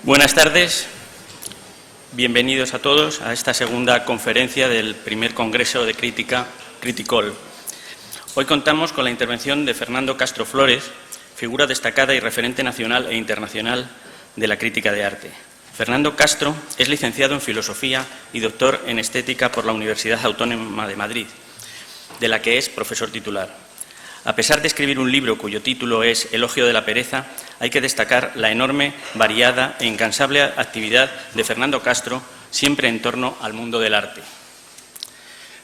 Buenas tardes, bienvenidos a todos a esta segunda conferencia del primer Congreso de Crítica, Criticol. Hoy contamos con la intervención de Fernando Castro Flores, figura destacada y referente nacional e internacional de la crítica de arte. Fernando Castro es licenciado en Filosofía y doctor en Estética por la Universidad Autónoma de Madrid, de la que es profesor titular. A pesar de escribir un libro cuyo título es Elogio de la pereza, hay que destacar la enorme, variada e incansable actividad de Fernando Castro, siempre en torno al mundo del arte.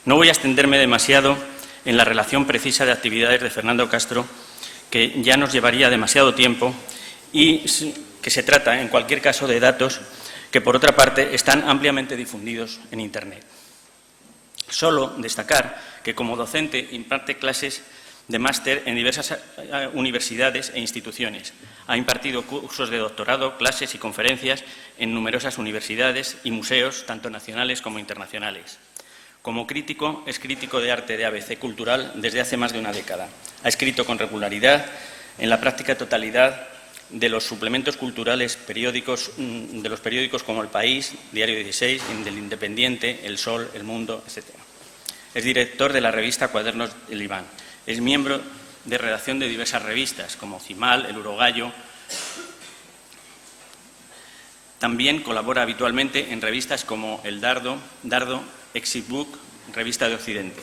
No voy a extenderme demasiado en la relación precisa de actividades de Fernando Castro, que ya nos llevaría demasiado tiempo y que se trata, en cualquier caso, de datos que, por otra parte, están ampliamente difundidos en Internet. Solo destacar que, como docente, imparte clases de máster en diversas universidades e instituciones. Ha impartido cursos de doctorado, clases y conferencias en numerosas universidades y museos, tanto nacionales como internacionales. Como crítico, es crítico de arte de ABC Cultural desde hace más de una década. Ha escrito con regularidad en la práctica totalidad de los suplementos culturales de los periódicos como El País, Diario 16, del Independiente, El Sol, El Mundo, etc. Es director de la revista Cuadernos del Iván. Es miembro de redacción de diversas revistas, como Cimal, El Urogallo. También colabora habitualmente en revistas como El Dardo, Exit Book, Revista de Occidente.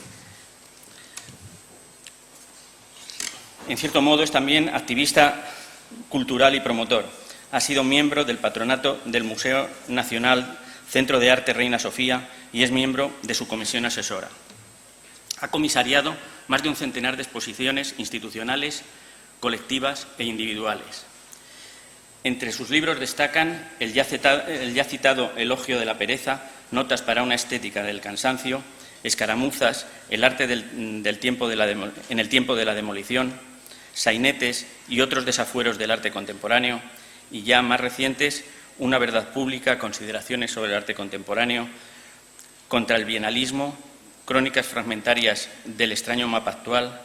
En cierto modo, es también activista cultural y promotor. Ha sido miembro del patronato del Museo Nacional Centro de Arte Reina Sofía y es miembro de su comisión asesora. Ha comisariado más de un centenar de exposiciones institucionales, colectivas e individuales. Entre sus libros destacan el ya citado Elogio de la pereza, Notas para una estética del cansancio, Escaramuzas, El arte en el tiempo de la demolición, Sainetes y otros desafueros del arte contemporáneo, y ya más recientes, Una verdad pública, Consideraciones sobre el arte contemporáneo, Contra el bienalismo, Crónicas fragmentarias del extraño mapa actual,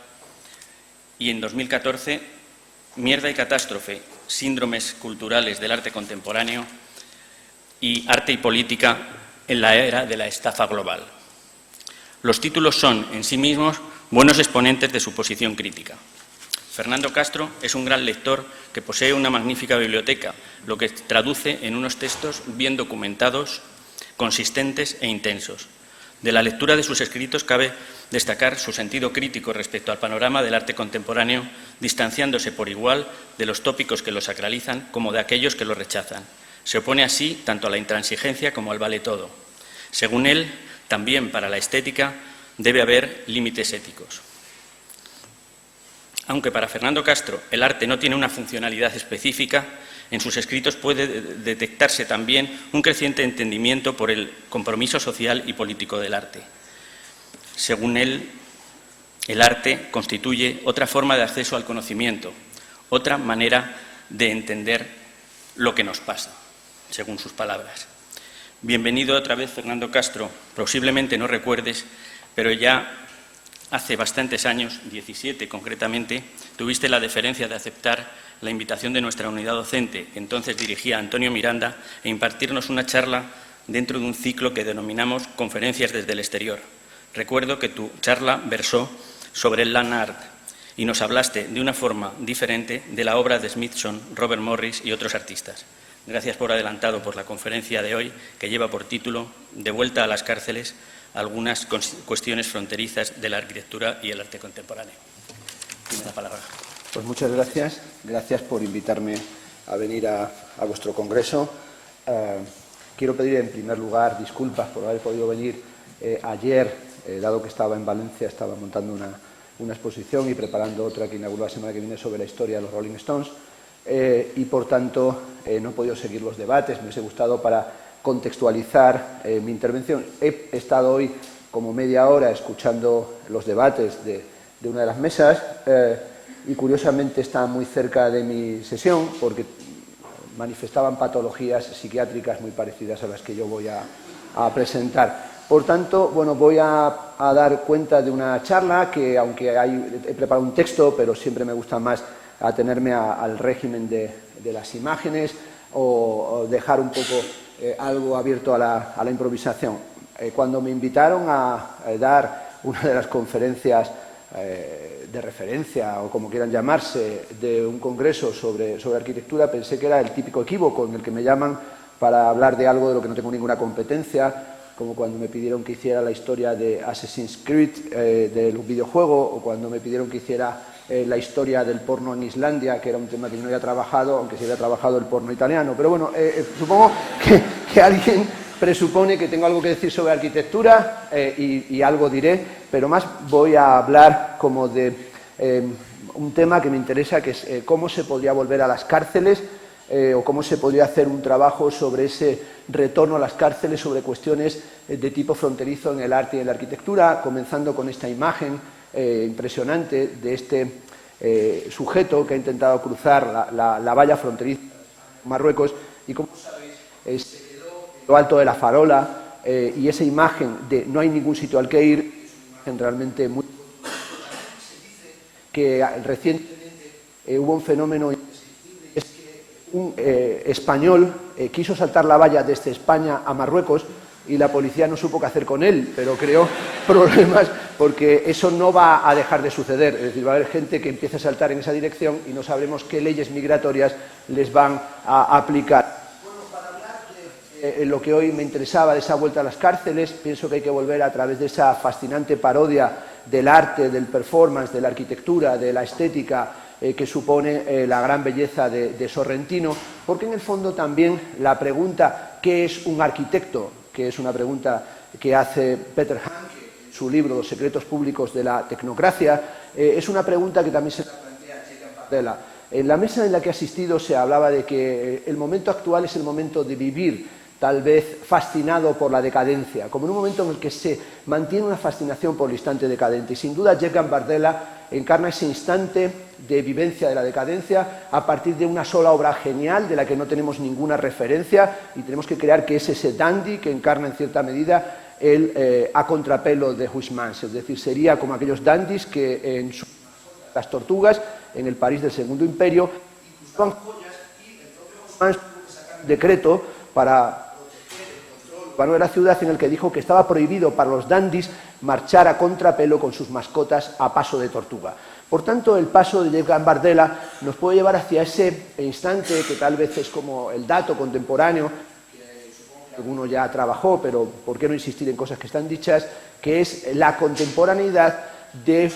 y en 2014, Mierda y catástrofe, síndromes culturales del arte contemporáneo y Arte y política en la era de la estafa global. Los títulos son, en sí mismos, buenos exponentes de su posición crítica. Fernando Castro es un gran lector que posee una magnífica biblioteca, lo que traduce en unos textos bien documentados, consistentes e intensos. De la lectura de sus escritos cabe destacar su sentido crítico respecto al panorama del arte contemporáneo, distanciándose por igual de los tópicos que lo sacralizan como de aquellos que lo rechazan. Se opone así tanto a la intransigencia como al vale todo. Según él, también para la estética debe haber límites éticos. Aunque para Fernando Castro el arte no tiene una funcionalidad específica, en sus escritos puede detectarse también un creciente entendimiento por el compromiso social y político del arte. Según él, el arte constituye otra forma de acceso al conocimiento, otra manera de entender lo que nos pasa, según sus palabras. Bienvenido otra vez, Fernando Castro. Posiblemente no recuerdes, pero ya hace bastantes años, 17 concretamente, tuviste la deferencia de aceptar la invitación de nuestra unidad docente, que entonces dirigía Antonio Miranda, e impartirnos una charla dentro de un ciclo que denominamos Conferencias desde el exterior. Recuerdo que tu charla versó sobre el land art y nos hablaste de una forma diferente de la obra de Smithson, Robert Morris y otros artistas. Gracias por adelantado por la conferencia de hoy, que lleva por título De vuelta a las cárceles, algunas cuestiones fronterizas de la arquitectura y el arte contemporáneo. Tiene la palabra. Pues muchas gracias. Gracias por invitarme a venir a vuestro congreso. Quiero pedir en primer lugar disculpas por haber podido venir ayer, dado que estaba en Valencia, estaba montando una exposición y preparando otra que inauguró la semana que viene sobre la historia de los Rolling Stones y por tanto no he podido seguir los debates. Me hubiese gustado para contextualizar mi intervención. He estado hoy como media hora escuchando los debates de una de las mesas y curiosamente está muy cerca de mi sesión porque manifestaban patologías psiquiátricas muy parecidas a las que yo voy a presentar. Por tanto, bueno, voy a dar cuenta de una charla que, aunque he preparado un texto, pero siempre me gusta más atenerme al régimen de las imágenes, o dejar un poco algo abierto a la improvisación. Cuando me invitaron a dar una de las conferencias de referencia, o como quieran llamarse, de un congreso sobre arquitectura, pensé que era el típico equívoco en el que me llaman para hablar de algo de lo que no tengo ninguna competencia, como cuando me pidieron que hiciera la historia de Assassin's Creed, del videojuego, o cuando me pidieron que hiciera la historia del porno en Islandia, que era un tema que yo no había trabajado, aunque sí había trabajado el porno italiano. Pero bueno, supongo que alguien presupone que tengo algo que decir sobre arquitectura y algo diré, pero más voy a hablar como de un tema que me interesa, que es cómo se podría volver a las cárceles o cómo se podría hacer un trabajo sobre ese retorno a las cárceles, sobre cuestiones de tipo fronterizo en el arte y en la arquitectura, comenzando con esta imagen impresionante de este sujeto que ha intentado cruzar la valla fronteriza en Marruecos y, como sabéis, se quedó en lo alto de la farola y esa imagen de no hay ningún sitio al que ir es una imagen realmente muy... Se dice que recientemente hubo un fenómeno indescriptible, y es que un español quiso saltar la valla desde España a Marruecos y la policía no supo qué hacer con él, pero creó problemas porque eso no va a dejar de suceder. Es decir, va a haber gente que empiece a saltar en esa dirección y no sabremos qué leyes migratorias les van a aplicar. Bueno, para hablar de lo que hoy me interesaba, de esa vuelta a las cárceles, pienso que hay que volver a través de esa fascinante parodia del arte, del performance, de la arquitectura, de la estética, que supone la gran belleza de Sorrentino, porque en el fondo también la pregunta ¿qué es un arquitecto?, que es una pregunta que hace Peter Hanke en su libro Los secretos públicos de la tecnocracia, es una pregunta que también se la plantea Jacob Bardella. En la mesa en la que he asistido se hablaba de que el momento actual es el momento de vivir, tal vez fascinado por la decadencia, como en un momento en el que se mantiene una fascinación por el instante decadente. Y sin duda Jacob Bardella encarna ese instante de vivencia de la decadencia a partir de una sola obra genial de la que no tenemos ninguna referencia y tenemos que crear que es ese dandy que encarna en cierta medida el a contrapelo de Huysmans, es decir, sería como aquellos dandys que en las tortugas en el París del Segundo Imperio usaban joyas y el propio Huysmans tuvo que sacar un decreto para proteger el control urbano de la ciudad en el que dijo que estaba prohibido para los dandys marchar a contrapelo con sus mascotas a paso de tortuga. Por tanto, el paso de Jacob Bardella nos puede llevar hacia ese instante que tal vez es como el dato contemporáneo, que supongo que alguno ya trabajó, pero ¿por qué no insistir en cosas que están dichas?, que es la contemporaneidad de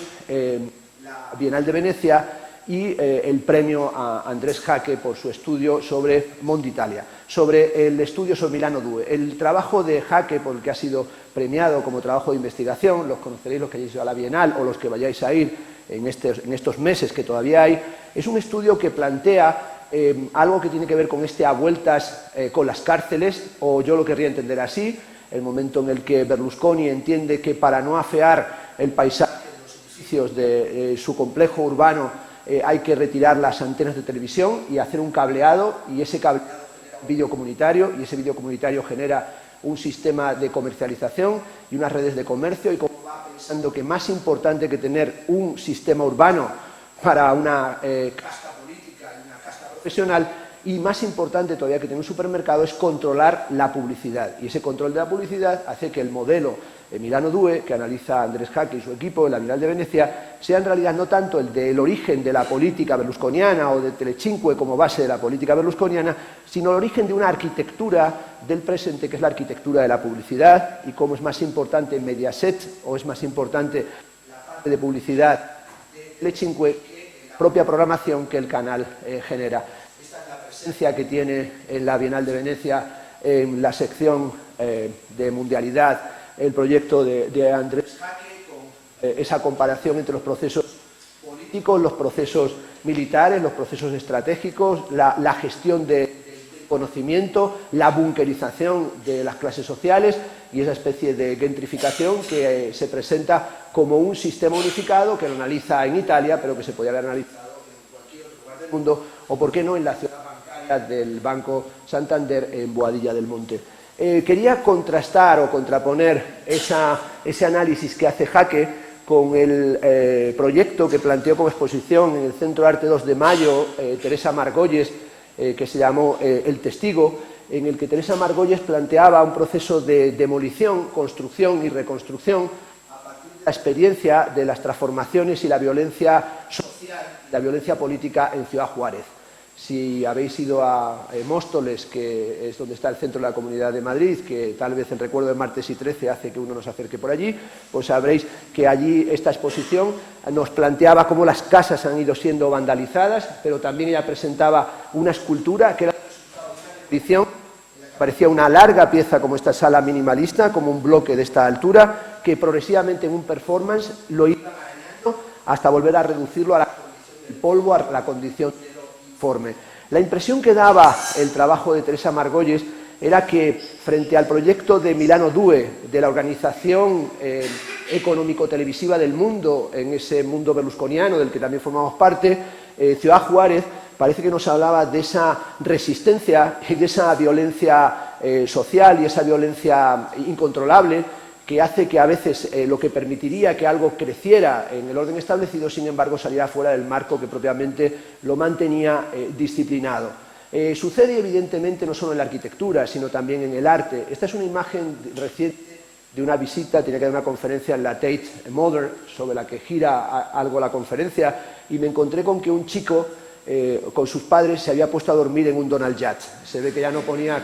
la Bienal de Venecia y el premio a Andrés Jaque por su estudio sobre Monditalia, sobre el estudio sobre Milano Due. El trabajo de Jaque, por el que ha sido premiado como trabajo de investigación, los conoceréis los que hayáis ido a la Bienal o los que vayáis a ir en estos meses que todavía hay, es un estudio que plantea algo que tiene que ver con a vueltas con las cárceles, o yo lo querría entender así, el momento en el que Berlusconi entiende que para no afear el paisaje de los edificios de su complejo urbano hay que retirar las antenas de televisión y hacer un cableado, y ese cableado genera un vídeo comunitario, y ese vídeo comunitario genera un sistema de comercialización y unas redes de comercio, y como va pensando que más importante que tener un sistema urbano para una casta política y una casta profesional, y más importante todavía que tener un supermercado, es controlar la publicidad. Y ese control de la publicidad hace que el modelo Milano Due, que analiza Andrés Jaque y su equipo en la Bienal de Venecia, sea en realidad no tanto el del origen de la política berlusconiana o de Telecinque como base de la política berlusconiana, sino el origen de una arquitectura del presente, que es la arquitectura de la publicidad, y cómo es más importante Mediaset o es más importante la parte de publicidad de Telecinque que la propia programación que el canal genera. Esta es la presencia que tiene en la Bienal de Venecia, en la sección de mundialidad, el proyecto de Andrés Jaque, con esa comparación entre los procesos políticos, los procesos militares, los procesos estratégicos, la gestión del conocimiento, la bunkerización de las clases sociales y esa especie de gentrificación que se presenta como un sistema unificado que lo analiza en Italia, pero que se podría haber analizado en cualquier otro lugar del mundo, o por qué no en la ciudad bancaria del Banco Santander en Boadilla del Monte. Quería contrastar o contraponer ese análisis que hace Jaque con el proyecto que planteó como exposición en el Centro de Arte 2 de Mayo Teresa Margolles que se llamó El Testigo, en el que Teresa Margolles planteaba un proceso de demolición, construcción y reconstrucción a partir de la experiencia de las transformaciones y la violencia social, la violencia política en Ciudad Juárez. Si habéis ido a Móstoles, que es donde está el centro de la Comunidad de Madrid, que tal vez el recuerdo de martes y 13 hace que uno nos acerque por allí, pues sabréis que allí esta exposición nos planteaba cómo las casas han ido siendo vandalizadas, pero también ella presentaba una escultura que era una edición, parecía una larga pieza como esta sala minimalista, como un bloque de esta altura, que progresivamente en un performance lo iba arañando hasta volver a reducirlo a la condición del polvo, a la condición del informe. La impresión que daba el trabajo de Teresa Margolles era que frente al proyecto de Milano Due, de la organización económico-televisiva del mundo, en ese mundo berlusconiano del que también formamos parte, Ciudad Juárez parece que nos hablaba de esa resistencia y de esa violencia social y esa violencia incontrolable que hace que a veces lo que permitiría que algo creciera en el orden establecido, sin embargo, saliera fuera del marco que propiamente lo mantenía disciplinado. Sucede evidentemente no solo en la arquitectura, sino también en el arte. Esta es una imagen reciente de una visita, tenía que dar una conferencia en la Tate Modern, sobre la que gira algo la conferencia, y me encontré con que un chico con sus padres se había puesto a dormir en un Donald Judd. Se ve que ya no podía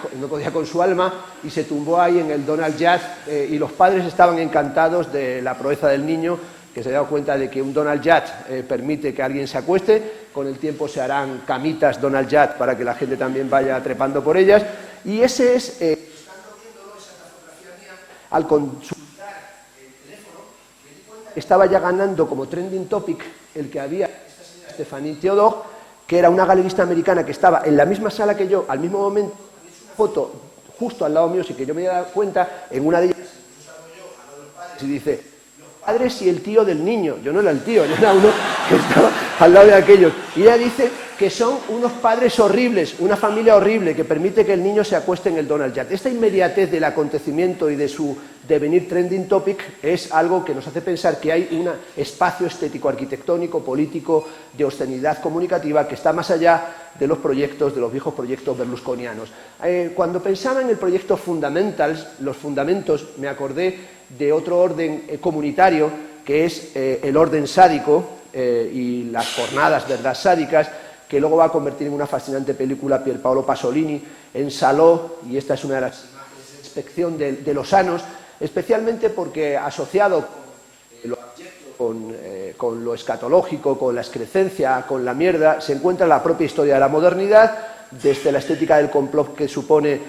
con su alma y se tumbó ahí en el Donald Judd y los padres estaban encantados de la proeza del niño, que se había dado cuenta de que un Donald Judd permite que alguien se acueste, con el tiempo se harán camitas Donald Judd para que la gente también vaya trepando por ellas, y ese es, estando viéndolo, esa fotografía mía, al consultar el teléfono, me di cuenta que estaba ya ganando como trending topic el que había esta señora Stephanie Theodore, que era una galerista americana que estaba en la misma sala que yo, al mismo momento, una foto justo al lado mío, sin que yo me diera cuenta, en una de ellas, y dice, los padres y el tío del niño. Yo no era el tío, yo era uno que estaba al lado de aquellos. Y ella dice que son unos padres horribles, una familia horrible, que permite que el niño se acueste en el Donald Judd. Esta inmediatez del acontecimiento y de su devenir trending topic es algo que nos hace pensar que hay un espacio estético, arquitectónico, político, de obscenidad comunicativa que está más allá de los proyectos, de los viejos proyectos berlusconianos. Cuando pensaba en el proyecto Fundamentals, los fundamentos, me acordé de otro orden comunitario, que es el orden sádico y las jornadas, verdad, sádicas, que luego va a convertir en una fascinante película Pierpaolo Pasolini, en Salò, y esta es una de las imágenes de inspección de los sanos, especialmente porque asociado con lo escatológico, con la excrecencia, con la mierda, se encuentra la propia historia de la modernidad, desde la estética del complot que supone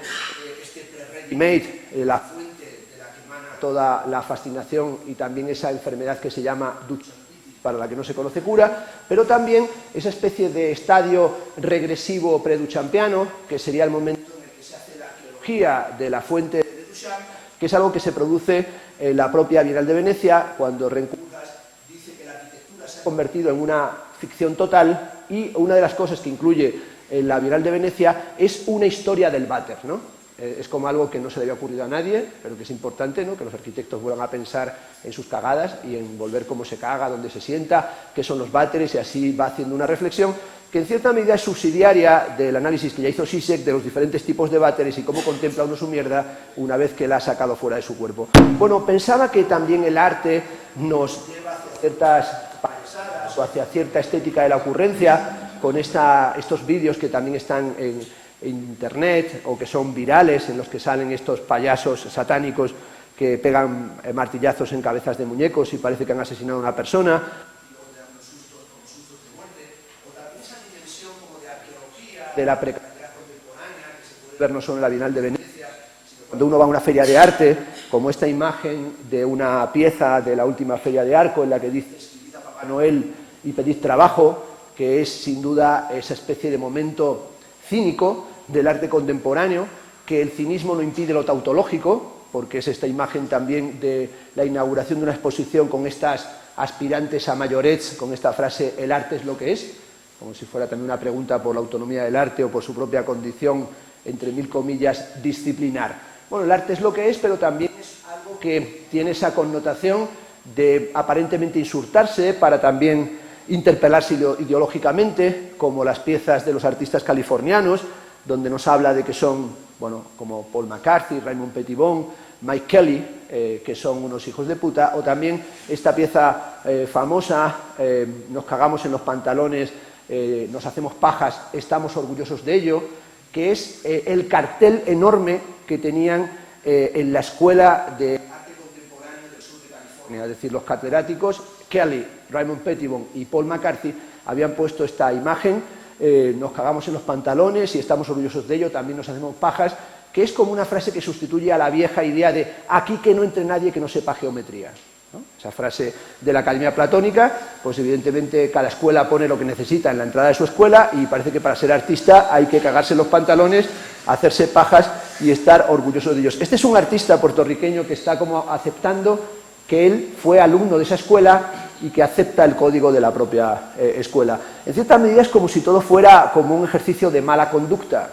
este pre-ready-made, la fuente de la que emana toda la fascinación y también esa enfermedad que se llama duchampitis, para la que no se conoce cura, pero también esa especie de estadio regresivo preduchampiano, que sería el momento en el que se hace la arqueología de la fuente de Duchamp, que es algo que se produce en la propia Bienal de Venecia, cuando Rencurgas dice que la arquitectura se ha convertido en una ficción total, y una de las cosas que incluye en la Bienal de Venecia es una historia del váter, ¿no? Es como algo que no se le había ocurrido a nadie, pero que es importante, ¿no?, que los arquitectos vuelvan a pensar en sus cagadas y en volver cómo se caga, dónde se sienta, qué son los váteres, y así va haciendo una reflexión que en cierta medida es subsidiaria del análisis que ya hizo Zizek de los diferentes tipos de váteres y cómo contempla uno su mierda una vez que la ha sacado fuera de su cuerpo. Bueno, pensaba que también el arte nos lleva hacia ciertas payasadas o hacia cierta estética de la ocurrencia, con estos vídeos que también están en internet o que son virales, en los que salen estos payasos satánicos que pegan martillazos en cabezas de muñecos y parece que han asesinado a una persona, y luego te dan unos sustos como sustos de muerte, o también esa dimensión como de arqueología de la precariedad contemporánea que se puede ver no solo en la Bienal de Venecia, sino cuando uno va a una feria de arte, como esta imagen de una pieza de la última feria de Arco en la que dice escribid a Papá Noel y pedid trabajo, que es sin duda esa especie de momento cínico del arte contemporáneo, que el cinismo no impide lo tautológico, porque es esta imagen también de la inauguración de una exposición con estas aspirantes a mayorets, con esta frase, el arte es lo que es, como si fuera también una pregunta por la autonomía del arte o por su propia condición, entre mil comillas, disciplinar. Bueno, el arte es lo que es, pero también es algo que tiene esa connotación de aparentemente insultarse para también interpelarse ideológicamente, como las piezas de los artistas californianos, donde nos habla de que son, bueno, como Paul McCartney, Raymond Pettibon, Mike Kelly, que son unos hijos de puta, o también esta pieza famosa, nos cagamos en los pantalones, nos hacemos pajas, estamos orgullosos de ello, que es el cartel enorme que tenían en la Escuela de Arte Contemporáneo del Sur de California. Es decir, los catedráticos Kelly, Raymond Pettibon y Paul McCartney habían puesto esta imagen, nos cagamos en los pantalones y estamos orgullosos de ello, también nos hacemos pajas, que es como una frase que sustituye a la vieja idea de aquí que no entre nadie que no sepa geometría, ¿no? Esa frase de la Academia Platónica, pues evidentemente cada escuela pone lo que necesita en la entrada de su escuela y parece que para ser artista hay que cagarse los pantalones, hacerse pajas y estar orgulloso de ellos. Este es un artista puertorriqueño que está como aceptando que él fue alumno de esa escuela y que acepta el código de la propia escuela. En cierta medida es como si todo fuera como un ejercicio de mala conducta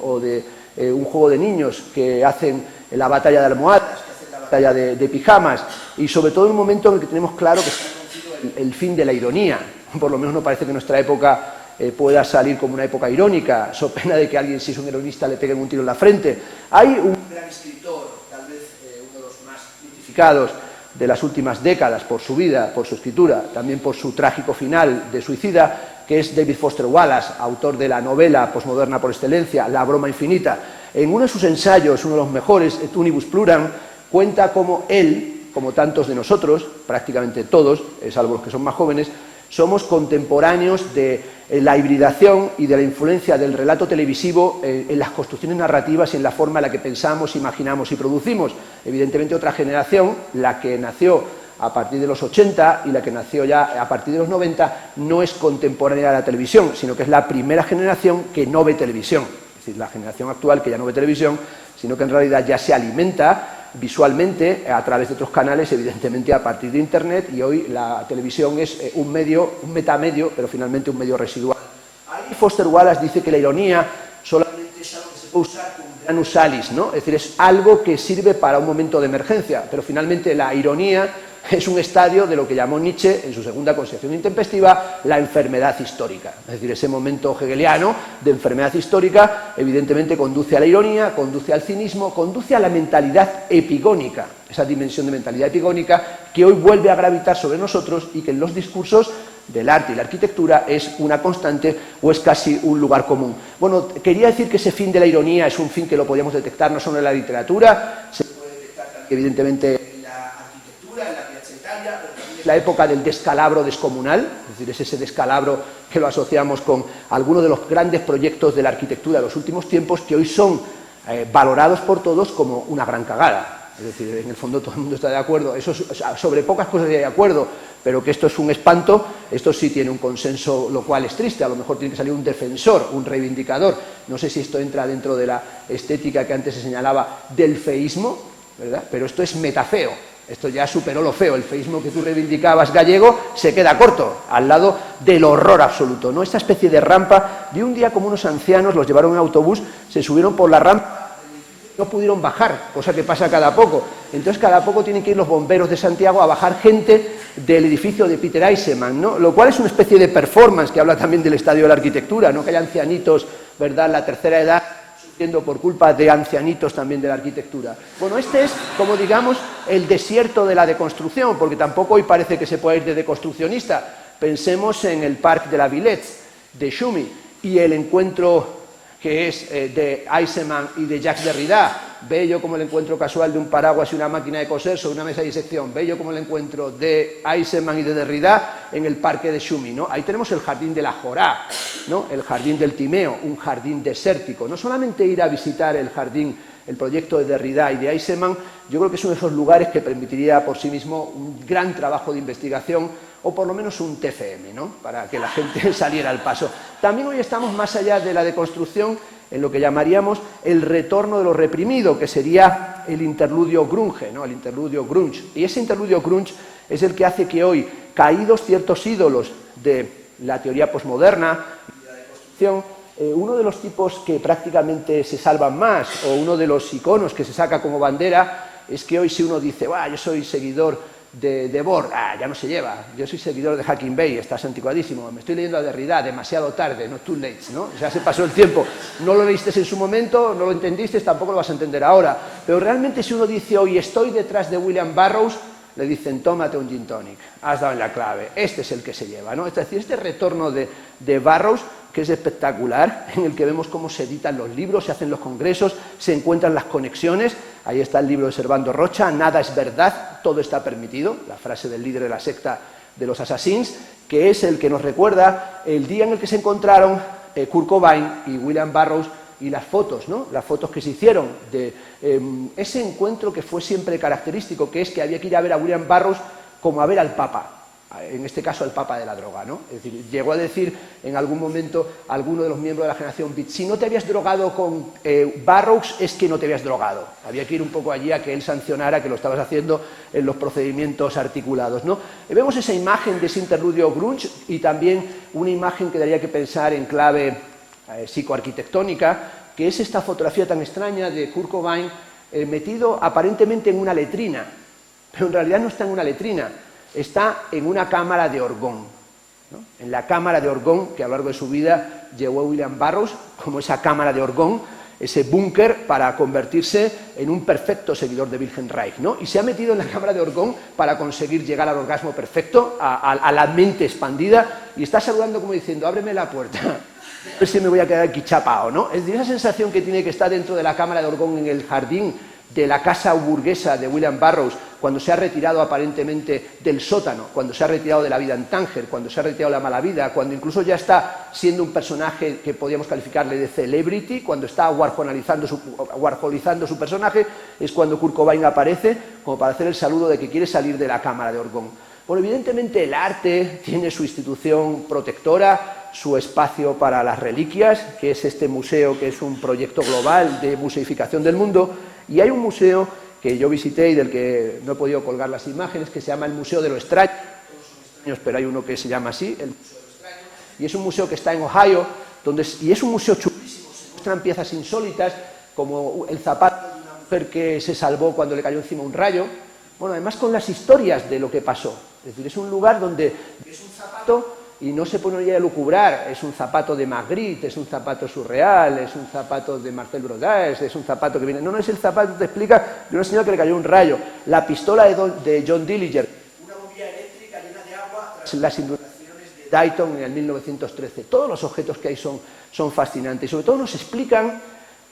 o de un juego de niños que hacen la batalla de almohadas, que hacen la batalla de pijamas, y sobre todo en un momento en el que tenemos claro que está el fin de la ironía. Por lo menos no parece que nuestra época pueda salir como una época irónica, so pena de que alguien, si es un ironista, le peguen un tiro en la frente. Hay un gran escritor, tal vez uno de los más criticados de las últimas décadas por su vida, por su escritura, también por su trágico final de suicida, que es David Foster Wallace, autor de la novela posmoderna por excelencia, La broma infinita. En uno de sus ensayos, uno de los mejores, Et unibus pluram, cuenta cómo él, como tantos de nosotros, prácticamente todos, salvo los que son más jóvenes, somos contemporáneos de la hibridación y de la influencia del relato televisivo en las construcciones narrativas y en la forma en la que pensamos, imaginamos y producimos. Evidentemente otra generación, la que nació a partir de los 80 y la que nació ya a partir de los 90, no es contemporánea a la televisión, sino que es la primera generación que no ve televisión. Es decir, la generación actual que ya no ve televisión, sino que en realidad ya se alimenta visualmente a través de otros canales, evidentemente a partir de Internet, y hoy la televisión es un medio, un metamedio, pero finalmente un medio residual. Ahí Foster Wallace dice que la ironía solamente es algo que se puede usar como un granus salis, ¿no? Es decir, es algo que sirve para un momento de emergencia, pero finalmente la ironía es un estadio de lo que llamó Nietzsche, en su segunda concepción intempestiva, la enfermedad histórica. Es decir, ese momento hegeliano de enfermedad histórica evidentemente conduce a la ironía, conduce al cinismo, conduce a la mentalidad epigónica, esa dimensión de mentalidad epigónica que hoy vuelve a gravitar sobre nosotros y que en los discursos del arte y la arquitectura es una constante o es casi un lugar común. Bueno, quería decir que ese fin de la ironía es un fin que lo podíamos detectar no solo en la literatura, se puede detectar también, evidentemente, la época del descalabro descomunal, es decir, es ese descalabro que lo asociamos con algunos de los grandes proyectos de la arquitectura de los últimos tiempos que hoy son valorados por todos como una gran cagada. Es decir, en el fondo todo el mundo está de acuerdo, sobre pocas cosas hay de acuerdo, pero que esto es un espanto, esto sí tiene un consenso, lo cual es triste, a lo mejor tiene que salir un defensor, un reivindicador, no sé si esto entra dentro de la estética que antes se señalaba del feísmo, ¿verdad? Pero esto es metafeo. Esto ya superó lo feo, el feísmo que tú reivindicabas gallego se queda corto, al lado del horror absoluto, ¿no? Esta especie de rampa, de un día como unos ancianos los llevaron en autobús, se subieron por la rampa, no pudieron bajar, cosa que pasa cada poco, entonces cada poco tienen que ir los bomberos de Santiago a bajar gente del edificio de Peter Eisenman, ¿no? Lo cual es una especie de performance que habla también del estadio de la arquitectura, no que haya ancianitos, ¿verdad?, en la tercera edad, por culpa de ancianitos también de la arquitectura. Bueno, este es, como digamos, el desierto de la deconstrucción, porque tampoco hoy parece que se pueda ir de deconstruccionista. Pensemos en el Parc de la Villette, de Schumi, y el encuentro que es de Eisenman y de Jacques Derrida, bello como el encuentro casual de un paraguas y una máquina de coser sobre una mesa de disección, bello como el encuentro de Eisenman y de Derrida en el parque de Schumi, ¿no? Ahí tenemos el jardín de la Jorá, ¿no? El jardín del Timeo, un jardín desértico. No solamente ir a visitar el jardín, el proyecto de Derrida y de Eisenman, yo creo que es uno de esos lugares que permitiría por sí mismo un gran trabajo de investigación, o por lo menos un TFM, ¿no?, para que la gente saliera al paso. También hoy estamos más allá de la deconstrucción en lo que llamaríamos el retorno de lo reprimido, que sería el interludio grunge, ¿no?, el interludio grunge. Y ese interludio grunge es el que hace que hoy, caídos ciertos ídolos de la teoría posmoderna y de la deconstrucción, uno de los tipos que prácticamente se salvan más, o uno de los iconos que se saca como bandera, es que hoy si uno dice, yo soy seguidor de Bohr, ya no se lleva. Yo soy seguidor de Hacking Bay, estás anticuadísimo. Me estoy leyendo a Derrida, demasiado tarde, no too late, ¿no? Ya se pasó el tiempo. No lo leíste en su momento, no lo entendiste, tampoco lo vas a entender ahora. Pero realmente si uno dice hoy estoy detrás de William Burroughs, le dicen tómate un gin tonic, has dado en la clave, este es el que se lleva, ¿no? Es decir, este retorno de Burroughs, que es espectacular, en el que vemos cómo se editan los libros, se hacen los congresos, se encuentran las conexiones. Ahí está el libro de Servando Rocha, nada es verdad, todo está permitido, la frase del líder de la secta de los Assassins, que es el que nos recuerda el día en el que se encontraron Kurt Cobain y William Burroughs, y las fotos, ¿no? Las fotos que se hicieron de ese encuentro que fue siempre característico, que es que había que ir a ver a William Burroughs como a ver al Papa, en este caso al Papa de la droga, ¿no? Es decir, llegó a decir en algún momento alguno de los miembros de la generación Beat, si no te habías drogado con Burroughs es que no te habías drogado. Había que ir un poco allí a que él sancionara que lo estabas haciendo en los procedimientos articulados, ¿no? Vemos esa imagen de ese interludio grunge y también una imagen que daría que pensar en clave psicoarquitectónica, que es esta fotografía tan extraña de Kurt Cobain metido aparentemente en una letrina, pero en realidad no está en una letrina, está en una cámara de orgón, ¿no? En la cámara de orgón que a lo largo de su vida llevó a William Burroughs, como esa cámara de orgón, ese búnker para convertirse en un perfecto seguidor de Wilhelm Reich, ¿no? Y se ha metido en la cámara de orgón para conseguir llegar al orgasmo perfecto, a la mente expandida, y está saludando como diciendo, ábreme la puerta. A ver si me voy a quedar aquí chapao, ¿no? Es decir, esa sensación que tiene que estar dentro de la cámara de orgón en el jardín de la casa burguesa de William Burroughs, cuando se ha retirado aparentemente del sótano, cuando se ha retirado de la vida en Tánger, cuando se ha retirado de la mala vida, cuando incluso ya está siendo un personaje que podríamos calificarle de celebrity, cuando está warholizando su personaje, es cuando Kurt Cobain aparece como para hacer el saludo de que quiere salir de la cámara de orgón. Bueno, evidentemente el arte tiene su institución protectora, su espacio para las reliquias, que es este museo, que es un proyecto global de museificación del mundo, y hay un museo que yo visité y del que no he podido colgar las imágenes, que se llama el Museo de lo Extraño, todos son extraños, pero hay uno que se llama así, el Museo de lo Extraño, y es un museo que está en Ohio, y es un museo chulísimo, se muestran piezas insólitas, como el zapato de una mujer que se salvó cuando le cayó encima un rayo, bueno, además con las historias de lo que pasó, es decir, es un lugar donde es un zapato y no se pone a lucubrar, es un zapato de Magritte, es un zapato surreal, es un zapato de Marcel Brodage, es un zapato que viene... No, es el zapato, te explica, de una señora que le cayó un rayo, la pistola de John Dillinger, una bombilla eléctrica llena de agua tras las inundaciones de Dayton en el 1913. Todos los objetos que hay son fascinantes y sobre todo nos explican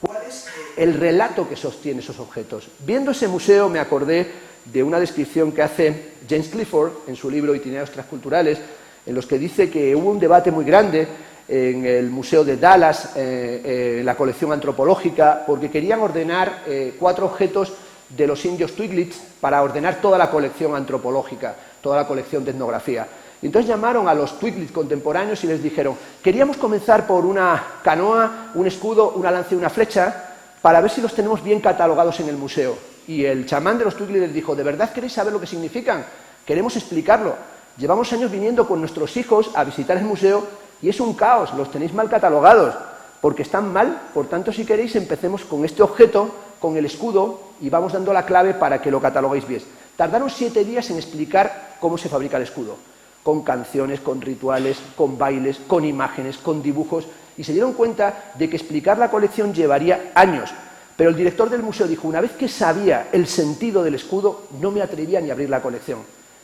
cuál es el relato que sostiene esos objetos. Viendo ese museo me acordé de una descripción que hace James Clifford en su libro Itinerarios Transculturales, en los que dice que hubo un debate muy grande en el Museo de Dallas, en la colección antropológica, porque querían ordenar 4 objetos de los indios Twiglets para ordenar toda la colección antropológica, toda la colección de etnografía. Y entonces llamaron a los Twiglets contemporáneos y les dijeron, queríamos comenzar por una canoa, un escudo, una lanza y una flecha, para ver si los tenemos bien catalogados en el museo. Y el chamán de los Twiglets les dijo, ¿de verdad queréis saber lo que significan? Queremos explicarlo. Llevamos años viniendo con nuestros hijos a visitar el museo y es un caos, los tenéis mal catalogados, porque están mal, por tanto, si queréis, empecemos con este objeto, con el escudo, y vamos dando la clave para que lo cataloguéis bien. Tardaron 7 días en explicar cómo se fabrica el escudo, con canciones, con rituales, con bailes, con imágenes, con dibujos, y se dieron cuenta de que explicar la colección llevaría años. Pero el director del museo dijo, una vez que sabía el sentido del escudo, no me atrevía ni a abrir la colección.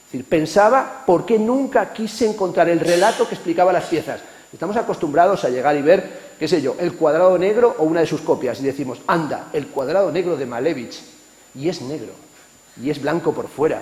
Es decir, pensaba por qué nunca quise encontrar el relato que explicaba las piezas. Estamos acostumbrados a llegar y ver, qué sé yo, el cuadrado negro o una de sus copias, y decimos, anda, el cuadrado negro de Malevich, y es negro, y es blanco por fuera,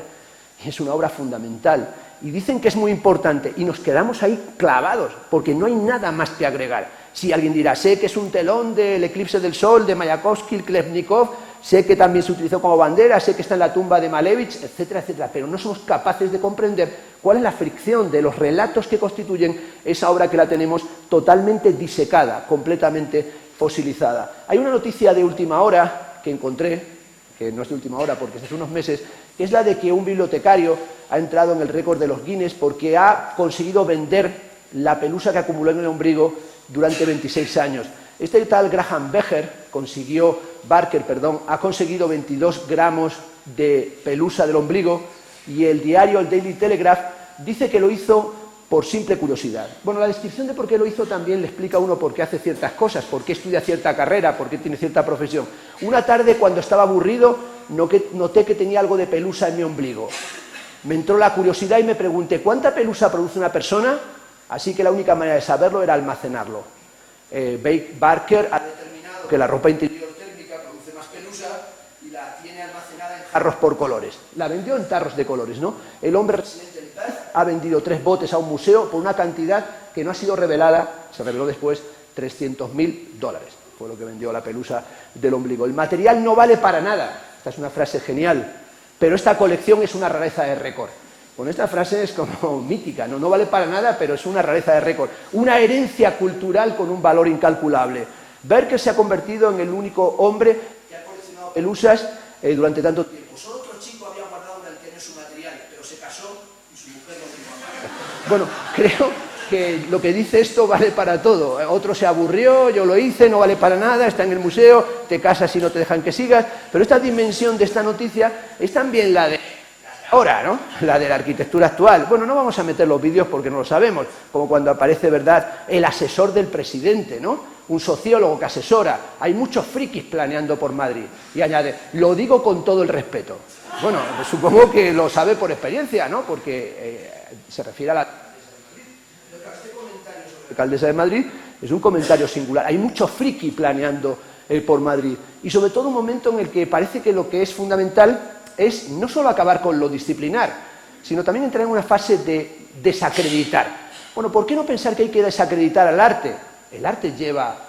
y es una obra fundamental, y dicen que es muy importante, y nos quedamos ahí clavados, porque no hay nada más que agregar. Si alguien dirá, sé que es un telón del eclipse del sol de Mayakovsky, Klebnikov, sé que también se utilizó como bandera, sé que está en la tumba de Malevich, etcétera, etcétera, pero no somos capaces de comprender cuál es la fricción de los relatos que constituyen esa obra que la tenemos totalmente disecada, completamente fosilizada. Hay una noticia de última hora que encontré, que no es de última hora porque es hace unos meses, que es la de que un bibliotecario ha entrado en el récord de los Guinness porque ha conseguido vender la pelusa que acumuló en el ombligo durante 26 años. Este tal Graham Barker ha conseguido 22 gramos de pelusa del ombligo y el diario, el Daily Telegraph, dice que lo hizo por simple curiosidad. Bueno, la descripción de por qué lo hizo también le explica a uno por qué hace ciertas cosas, por qué estudia cierta carrera, por qué tiene cierta profesión. Una tarde, cuando estaba aburrido, noté que tenía algo de pelusa en mi ombligo. Me entró la curiosidad y me pregunté, ¿cuánta pelusa produce una persona? Así que la única manera de saberlo era almacenarlo. Barker ha determinado que la ropa interior térmica produce más pelusa y la tiene almacenada en jarros por colores. La vendió en tarros de colores, ¿no? El hombre residente en Perth ha vendido 3 botes a un museo por una cantidad que no ha sido revelada, se reveló después, $300.000. Fue lo que vendió la pelusa del ombligo. El material no vale para nada. Esta es una frase genial, pero esta colección es una rareza de récord. Bueno, esta frase es como mítica, no vale para nada, pero es una rareza de récord. Una herencia cultural con un valor incalculable. Barker se ha convertido en el único hombre que ha coleccionado pelusas durante tanto tiempo. Solo otro chico había guardado en el tener su material, pero se casó y su mujer lo dejó aparte. Bueno, creo que lo que dice esto vale para todo. Otro se aburrió, yo lo hice, no vale para nada, está en el museo, te casas y no te dejan que sigas. Pero esta dimensión de esta noticia es también la de ahora, ¿no? La de la arquitectura actual. Bueno, no vamos a meter los vídeos porque no lo sabemos, como cuando aparece, ¿verdad?, el asesor del presidente, ¿no? Un sociólogo que asesora. Hay muchos frikis planeando por Madrid. Y añade, lo digo con todo el respeto. Bueno, pues supongo que lo sabe por experiencia, ¿no? Porque se refiere a la alcaldesa de Madrid, es un comentario singular. Hay muchos frikis planeando por Madrid. Y sobre todo un momento en el que parece que lo que es fundamental es no solo acabar con lo disciplinar, sino también entrar en una fase de desacreditar. Bueno, ¿por qué no pensar que hay que desacreditar al arte? El arte lleva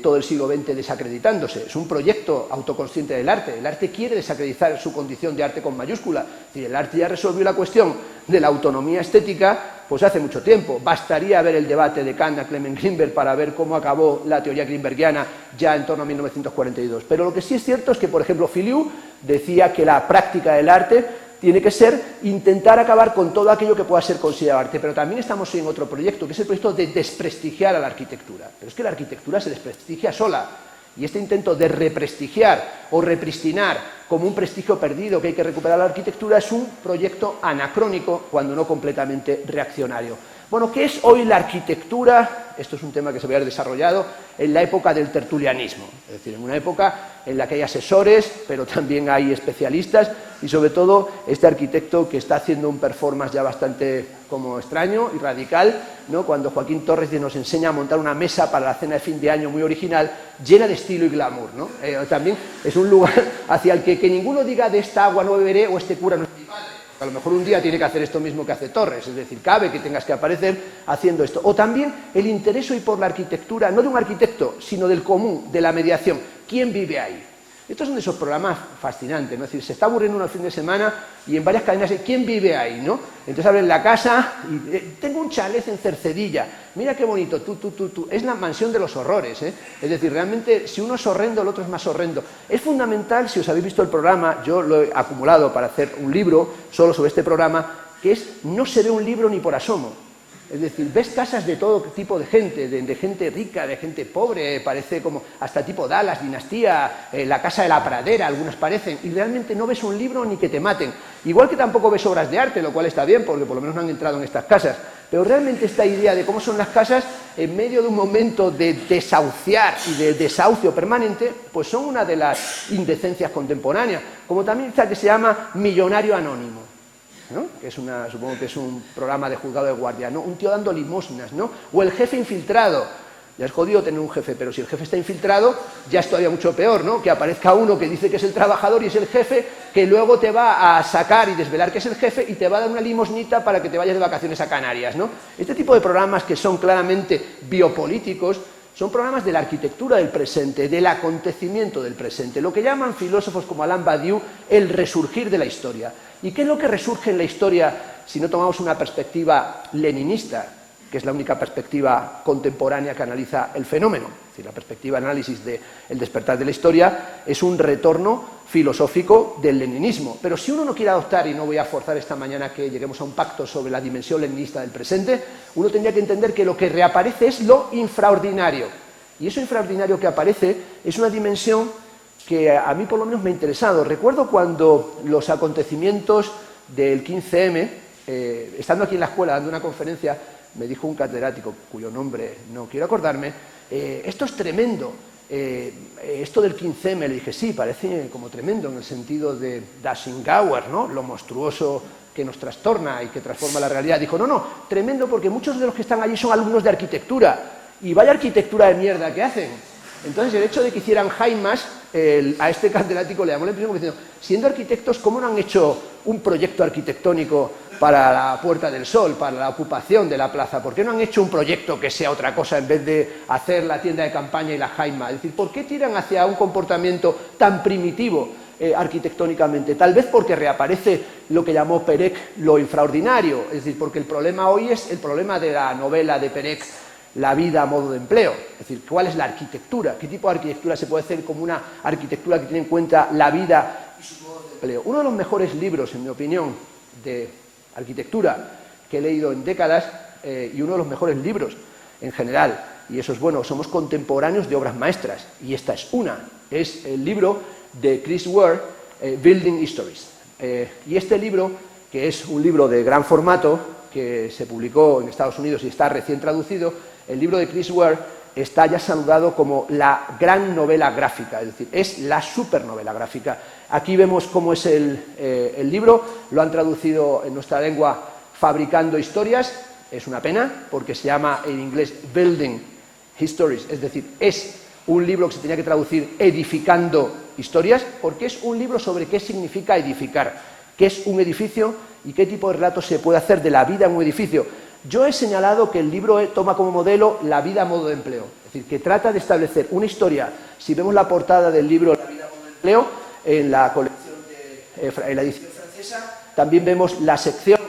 todo el siglo XX desacreditándose. Es un proyecto autoconsciente del arte. El arte quiere desacreditar su condición de arte con mayúscula. Y el arte ya resolvió la cuestión de la autonomía estética pues hace mucho tiempo. Bastaría ver el debate de Kant a Clement Greenberg para ver cómo acabó la teoría greenbergiana ya en torno a 1942. Pero lo que sí es cierto es que, por ejemplo, Filiu decía que la práctica del arte tiene que ser intentar acabar con todo aquello que pueda ser considerado arte, pero también estamos en otro proyecto, que es el proyecto de desprestigiar a la arquitectura. Pero es que la arquitectura se desprestigia sola, y este intento de represtigiar o repristinar como un prestigio perdido que hay que recuperar la arquitectura es un proyecto anacrónico, cuando no completamente reaccionario. Bueno, ¿qué es hoy la arquitectura? Esto es un tema que se va a haber desarrollado en la época del tertulianismo, es decir, en una época en la que hay asesores, pero también hay especialistas, y sobre todo este arquitecto que está haciendo un performance ya bastante como extraño y radical, ¿no? Cuando Joaquín Torres nos enseña a montar una mesa para la cena de fin de año muy original, llena de estilo y glamour, ¿no? También es un lugar hacia el que ninguno diga de esta agua no beberé o este cura no es mi padre. A lo mejor un día tiene que hacer esto mismo que hace Torres, es decir, cabe que tengas que aparecer haciendo esto. O también el interés hoy por la arquitectura, no de un arquitecto, sino del común, de la mediación. ¿Quién vive ahí? Estos son de esos programas fascinantes, ¿no? Es decir, se está aburriendo uno el fin de semana y en varias cadenas, ¿quién vive ahí, no? Entonces abren la casa y tengo un chalet en Cercedilla, mira qué bonito, tú. Es la mansión de los horrores, ¿eh? Es decir, realmente, si uno es horrendo, el otro es más horrendo. Es fundamental, si os habéis visto el programa, yo lo he acumulado para hacer un libro solo sobre este programa, que es, no se ve un libro ni por asomo. Es decir, ves casas de todo tipo de gente, de gente rica, de gente pobre, parece como hasta tipo Dallas, Dinastía, la Casa de la Pradera, algunas parecen, y realmente no ves un libro ni que te maten. Igual que tampoco ves obras de arte, lo cual está bien, porque por lo menos no han entrado en estas casas. Pero realmente esta idea de cómo son las casas, en medio de un momento de desahuciar y de desahucio permanente, pues son una de las indecencias contemporáneas, como también esta que se llama Millonario Anónimo, ¿no? Que es supongo que es un programa de juzgado de guardia, ¿no? Un tío dando limosnas, ¿no? O el jefe infiltrado. Ya es jodido tener un jefe, pero si el jefe está infiltrado, ya es todavía mucho peor, ¿no? Que aparezca uno que dice que es el trabajador y es el jefe, que luego te va a sacar y desvelar que es el jefe y te va a dar una limosnita para que te vayas de vacaciones a Canarias, ¿no? Este tipo de programas que son claramente biopolíticos son programas de la arquitectura del presente, del acontecimiento del presente, lo que llaman filósofos como Alain Badiou el resurgir de la historia. ¿Y qué es lo que resurge en la historia si no tomamos una perspectiva leninista, que es la única perspectiva contemporánea que analiza el fenómeno? Es decir, la perspectiva de análisis del despertar de la historia es un retorno filosófico del leninismo. Pero si uno no quiere adoptar, y no voy a forzar esta mañana que lleguemos a un pacto sobre la dimensión leninista del presente, uno tendría que entender que lo que reaparece es lo infraordinario. Y eso infraordinario que aparece es una dimensión que a mí por lo menos me ha interesado. Recuerdo cuando los acontecimientos del 15M, estando aquí en la escuela dando una conferencia, me dijo un catedrático, cuyo nombre no quiero acordarme, esto es tremendo, esto del 15M, le dije, sí, parece como tremendo en el sentido de Aschenbach, ¿no? Lo monstruoso que nos trastorna y que transforma la realidad. Dijo, no, tremendo porque muchos de los que están allí son alumnos de arquitectura, y vaya arquitectura de mierda que hacen. Entonces, el hecho de que hicieran Jaimas, a este catedrático le llamó la impresión diciendo, siendo arquitectos, ¿cómo no han hecho un proyecto arquitectónico para la Puerta del Sol, para la ocupación de la plaza? ¿Por qué no han hecho un proyecto que sea otra cosa en vez de hacer la tienda de campaña y la Jaima? Es decir, ¿por qué tiran hacia un comportamiento tan primitivo arquitectónicamente? Tal vez porque reaparece lo que llamó Perec lo infraordinario, es decir, porque el problema hoy es el problema de la novela de Perec, La vida a modo de empleo, es decir, ¿cuál es la arquitectura? ¿Qué tipo de arquitectura se puede hacer como una arquitectura que tiene en cuenta la vida y su modo de empleo? Uno de los mejores libros, en mi opinión, de arquitectura que he leído en décadas, y uno de los mejores libros en general, y eso es bueno, somos contemporáneos de obras maestras, y esta es una, es el libro de Chris Ware, Building Histories. Y este libro, que es un libro de gran formato, que se publicó en Estados Unidos y está recién traducido, el libro de Chris Ware está ya saludado como la gran novela gráfica, es decir, es la supernovela gráfica. Aquí vemos cómo es el libro, lo han traducido en nuestra lengua Fabricando Historias, es una pena, porque se llama en inglés Building Histories, es decir, es un libro que se tenía que traducir Edificando Historias, porque es un libro sobre qué significa edificar, qué es un edificio y qué tipo de relato se puede hacer de la vida en un edificio. Yo he señalado que el libro toma como modelo la vida a modo de empleo, es decir, que trata de establecer una historia. Si vemos la portada del libro La vida a modo de empleo, en la colección en la edición francesa, también vemos la sección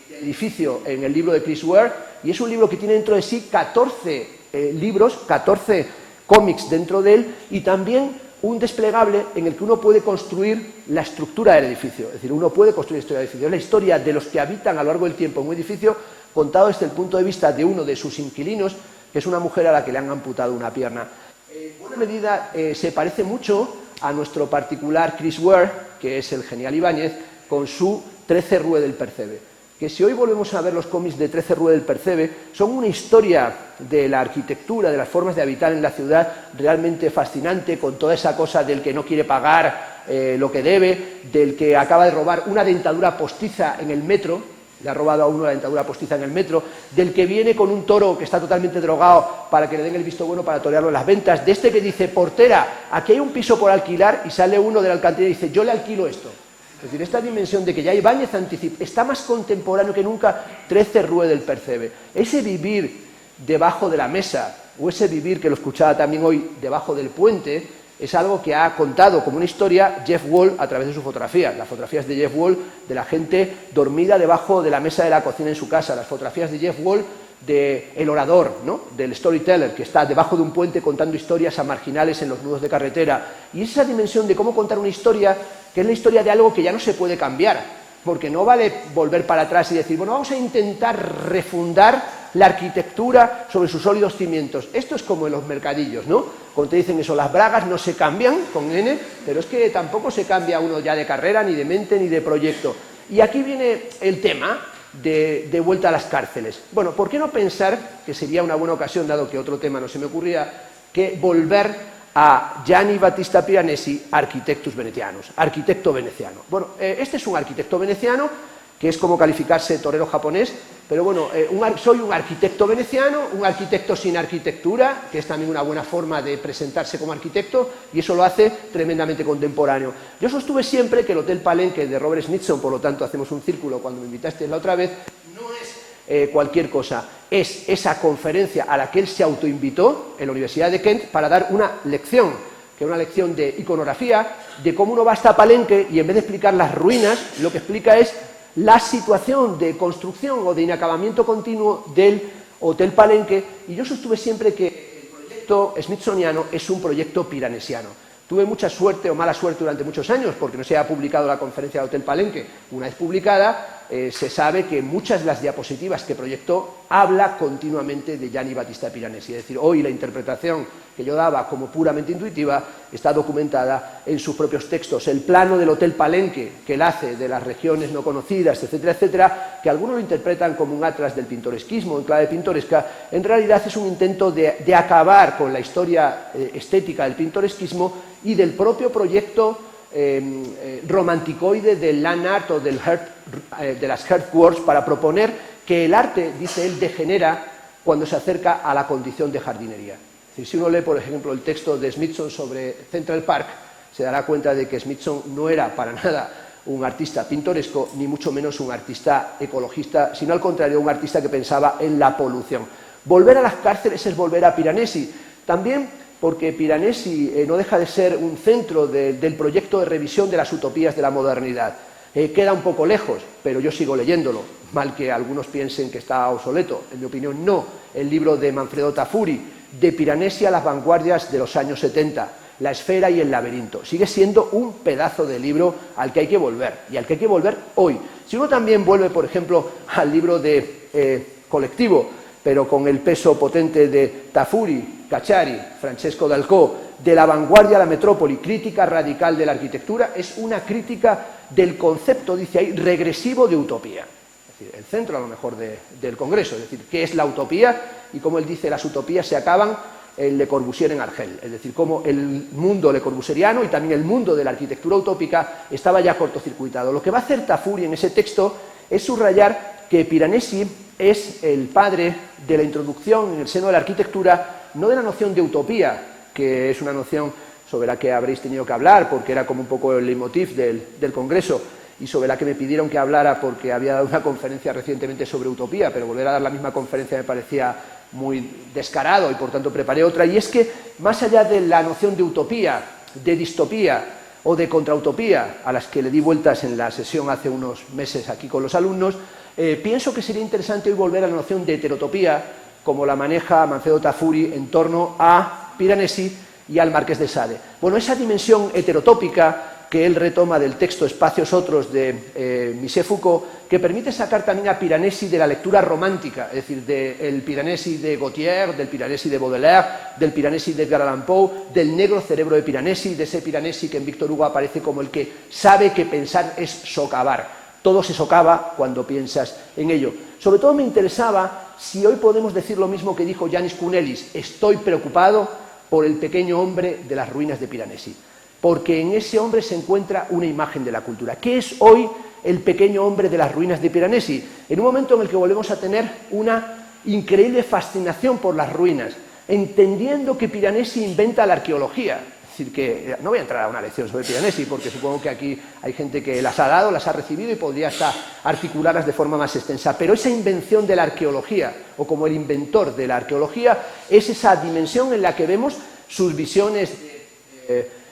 de edificio en el libro de Chris Ware, y es un libro que tiene dentro de sí 14 libros, 14 cómics dentro de él, y también un desplegable en el que uno puede construir la estructura del edificio. Es decir, uno puede construir la historia del edificio. Es la historia de los que habitan a lo largo del tiempo en un edificio, contado desde el punto de vista de uno de sus inquilinos, que es una mujer a la que le han amputado una pierna. En buena medida se parece mucho a nuestro particular Chris Ware, que es el genial Ibáñez, con su 13 Rue del Percebe. Que si hoy volvemos a ver los cómics de 13 Rue del Percebe, son una historia de la arquitectura, de las formas de habitar en la ciudad, realmente fascinante, con toda esa cosa del que no quiere pagar lo que debe, del que acaba de robar una dentadura postiza en el metro, le ha robado a uno la dentadura postiza en el metro, del que viene con un toro que está totalmente drogado para que le den el visto bueno para torearlo en las ventas, de este que dice, portera, aquí hay un piso por alquilar, y sale uno de la alcantarilla y dice, yo le alquilo esto. Es decir, esta dimensión de que ya Ibáñez anticipa, está más contemporáneo que nunca 13 Rue del Percebe. Ese vivir debajo de la mesa, o ese vivir que lo escuchaba también hoy debajo del puente, es algo que ha contado como una historia Jeff Wall a través de sus fotografías. Las fotografías de Jeff Wall de la gente dormida debajo de la mesa de la cocina en su casa, las fotografías de Jeff Wall del orador, ¿no?, del storyteller, que está debajo de un puente contando historias a marginales en los nudos de carretera. Y esa dimensión de cómo contar una historia, que es la historia de algo que ya no se puede cambiar, porque no vale volver para atrás y decir, bueno, vamos a intentar refundar la arquitectura sobre sus sólidos cimientos. Esto es como en los mercadillos, ¿no? Cuando te dicen eso, las bragas no se cambian con N, pero es que tampoco se cambia uno ya de carrera, ni de mente, ni de proyecto. Y aquí viene el tema de vuelta a las cárceles. Bueno, ¿por qué no pensar que sería una buena ocasión, dado que otro tema no se me ocurría, que volver a Gianni Battista Piranesi, Architectus Venetianus, arquitecto veneciano? Bueno, este es un arquitecto veneciano, que es como calificarse torero japonés, pero bueno, soy un arquitecto veneciano, un arquitecto sin arquitectura, que es también una buena forma de presentarse como arquitecto, y eso lo hace tremendamente contemporáneo. Yo sostuve siempre que el Hotel Palenque de Robert Smithson, por lo tanto hacemos un círculo cuando me invitaste la otra vez, no es cualquier cosa, es esa conferencia a la que él se autoinvitó en la Universidad de Kent para dar una lección, que es una lección de iconografía, de cómo uno va hasta Palenque y en vez de explicar las ruinas, lo que explica es la situación de construcción o de inacabamiento continuo del Hotel Palenque, y yo sostuve siempre que el proyecto smithsoniano es un proyecto piranesiano. Tuve mucha suerte o mala suerte durante muchos años porque no se ha publicado la conferencia del Hotel Palenque. Una vez publicada, se sabe que muchas de las diapositivas que proyectó habla continuamente de Gianni Battista Piranesi. Es decir, hoy la interpretación que yo daba como puramente intuitiva está documentada en sus propios textos. El plano del Hotel Palenque que él hace de las regiones no conocidas, etcétera, etcétera, que algunos lo interpretan como un atlas del pintoresquismo en clave pintoresca, en realidad es un intento de acabar con la historia estética del pintoresquismo y del propio proyecto romanticoide del land art o de las Hearthworks para proponer que el arte, dice él, degenera cuando se acerca a la condición de jardinería. Es decir, si uno lee, por ejemplo, el texto de Smithson sobre Central Park, se dará cuenta de que Smithson no era para nada un artista pintoresco, ni mucho menos un artista ecologista, sino al contrario, un artista que pensaba en la polución. Volver a las cárceles es volver a Piranesi. También porque Piranesi no deja de ser un centro del proyecto de revisión de las utopías de la modernidad. Queda un poco lejos, pero yo sigo leyéndolo, mal que algunos piensen que está obsoleto. En mi opinión, no. El libro de Manfredo Tafuri, De Piranesi a las vanguardias de los años 70, La esfera y el laberinto. Sigue siendo un pedazo de libro al que hay que volver, y al que hay que volver hoy. Si uno también vuelve, por ejemplo, al libro de Colectivo, pero con el peso potente de Tafuri, Cacciari, Francesco Dalcó, de la vanguardia a la metrópoli, crítica radical de la arquitectura, es una crítica del concepto, dice ahí, regresivo de utopía. Es decir, el centro a lo mejor del Congreso, es decir, qué es la utopía y cómo él dice las utopías se acaban en Le Corbusier en Argel, es decir, cómo el mundo lecorbusieriano y también el mundo de la arquitectura utópica estaba ya cortocircuitado. Lo que va a hacer Tafuri en ese texto es subrayar que Piranesi es el padre de la introducción en el seno de la arquitectura, no de la noción de utopía, que es una noción sobre la que habréis tenido que hablar, porque era como un poco el leitmotiv del Congreso, y sobre la que me pidieron que hablara porque había dado una conferencia recientemente sobre utopía, pero volver a dar la misma conferencia me parecía muy descarado y por tanto preparé otra, y es que más allá de la noción de utopía, de distopía o de contrautopía, a las que le di vueltas en la sesión hace unos meses aquí con los alumnos, pienso que sería interesante hoy volver a la noción de heterotopía, como la maneja Manfredo Tafuri en torno a Piranesi y al Marqués de Sade. Bueno, esa dimensión heterotópica que él retoma del texto Espacios Otros de Michel Foucault, que permite sacar también a Piranesi de la lectura romántica, es decir, del Piranesi de Gautier, del Piranesi de Baudelaire, del Piranesi de Edgar Allan Poe, del negro cerebro de Piranesi, de ese Piranesi que en Víctor Hugo aparece como el que sabe que pensar es socavar. Todo se socava cuando piensas en ello. Sobre todo me interesaba si hoy podemos decir lo mismo que dijo Yanis Kounelis: estoy preocupado por el pequeño hombre de las ruinas de Piranesi, porque en ese hombre se encuentra una imagen de la cultura. ¿Qué es hoy el pequeño hombre de las ruinas de Piranesi? En un momento en el que volvemos a tener una increíble fascinación por las ruinas, entendiendo que Piranesi inventa la arqueología. Es decir, que no voy a entrar a una lección sobre Piranesi, porque supongo que aquí hay gente que las ha dado, las ha recibido y podría hasta articularlas de forma más extensa. Pero esa invención de la arqueología, o como el inventor de la arqueología, es esa dimensión en la que vemos sus visiones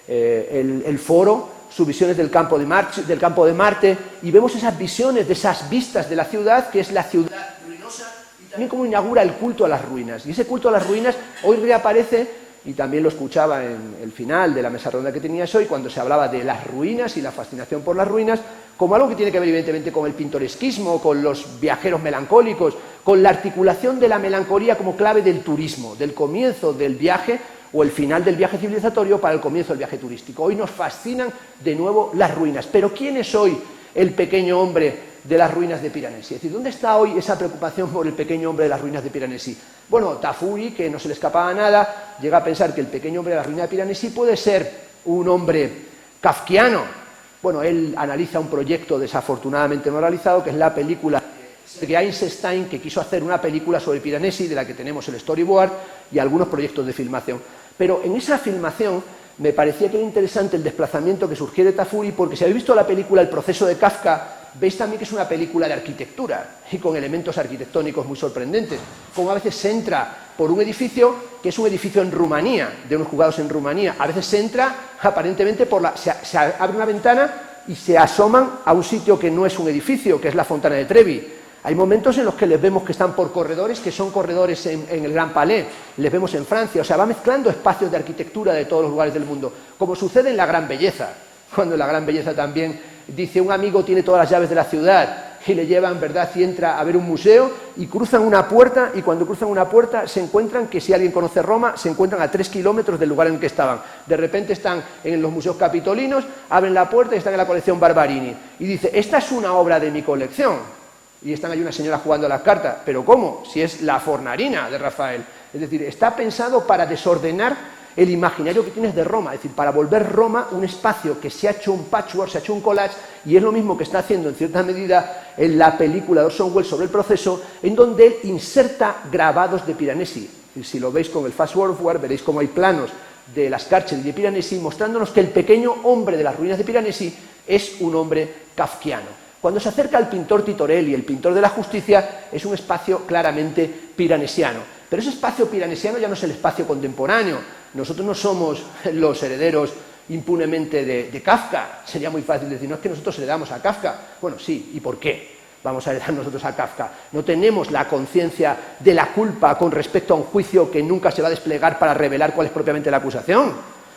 el foro, sus visiones del campo de Marte, y vemos esas visiones de esas vistas de la ciudad, que es la ciudad ruinosa, y también cómo inaugura el culto a las ruinas. Y ese culto a las ruinas hoy reaparece, y también lo escuchaba en el final de la mesa redonda que tenías hoy, cuando se hablaba de las ruinas y la fascinación por las ruinas, como algo que tiene que ver evidentemente con el pintoresquismo, con los viajeros melancólicos, con la articulación de la melancolía como clave del turismo, del comienzo del viaje o el final del viaje civilizatorio para el comienzo del viaje turístico. Hoy nos fascinan de nuevo las ruinas. Pero ¿quién es hoy el pequeño hombre de las ruinas de Piranesi? Es decir, ¿dónde está hoy esa preocupación por el pequeño hombre de las ruinas de Piranesi? Bueno, Tafuri, que no se le escapaba nada, llega a pensar que el pequeño hombre de las ruinas de Piranesi puede ser un hombre kafkiano. Bueno, él analiza un proyecto desafortunadamente no realizado, que es la película de Eisenstein, que quiso hacer una película sobre Piranesi, de la que tenemos el storyboard y algunos proyectos de filmación. Pero en esa filmación me parecía que era interesante el desplazamiento que surgió de Tafuri, porque si habéis visto la película El proceso de Kafka, veis también que es una película de arquitectura y con elementos arquitectónicos muy sorprendentes, como a veces se entra por un edificio que es un edificio en Rumanía, de unos juzgados en Rumanía, a veces se entra aparentemente se abre una ventana y se asoman a un sitio que no es un edificio, que es la Fontana de Trevi. Hay momentos en los que les vemos que están por corredores, que son corredores en el Gran Palais, les vemos en Francia, o sea, va mezclando espacios de arquitectura de todos los lugares del mundo, como sucede en La Gran Belleza, cuando en La Gran Belleza también dice: un amigo tiene todas las llaves de la ciudad, y le llevan, ¿verdad?, y entra a ver un museo y cruzan una puerta, y cuando cruzan una puerta se encuentran, que si alguien conoce Roma, se encuentran a 3 kilómetros del lugar en el que estaban. De repente están en los museos capitolinos, abren la puerta y están en la colección Barbarini. Y dice, esta es una obra de mi colección. Y están ahí una señora jugando a las cartas. ¿Pero cómo? Si es la Fornarina de Rafael. Es decir, está pensado para desordenar el imaginario que tienes de Roma, es decir, para volver Roma un espacio que se ha hecho un patchwork, se ha hecho un collage, y es lo mismo que está haciendo en cierta medida en la película de Orson Welles sobre el proceso, en donde él inserta grabados de Piranesi. Y si lo veis con el Fast Forward, veréis cómo hay planos de las cárceles de Piranesi, mostrándonos que el pequeño hombre de las ruinas de Piranesi es un hombre kafkiano. Cuando se acerca al pintor Titorelli, el pintor de la justicia, es un espacio claramente piranesiano. Pero ese espacio piranesiano ya no es el espacio contemporáneo. Nosotros no somos los herederos impunemente de Kafka. Sería muy fácil decir, no es que nosotros heredamos a Kafka. Bueno, sí, ¿y por qué vamos a heredar nosotros a Kafka? No tenemos la conciencia de la culpa con respecto a un juicio que nunca se va a desplegar para revelar cuál es propiamente la acusación.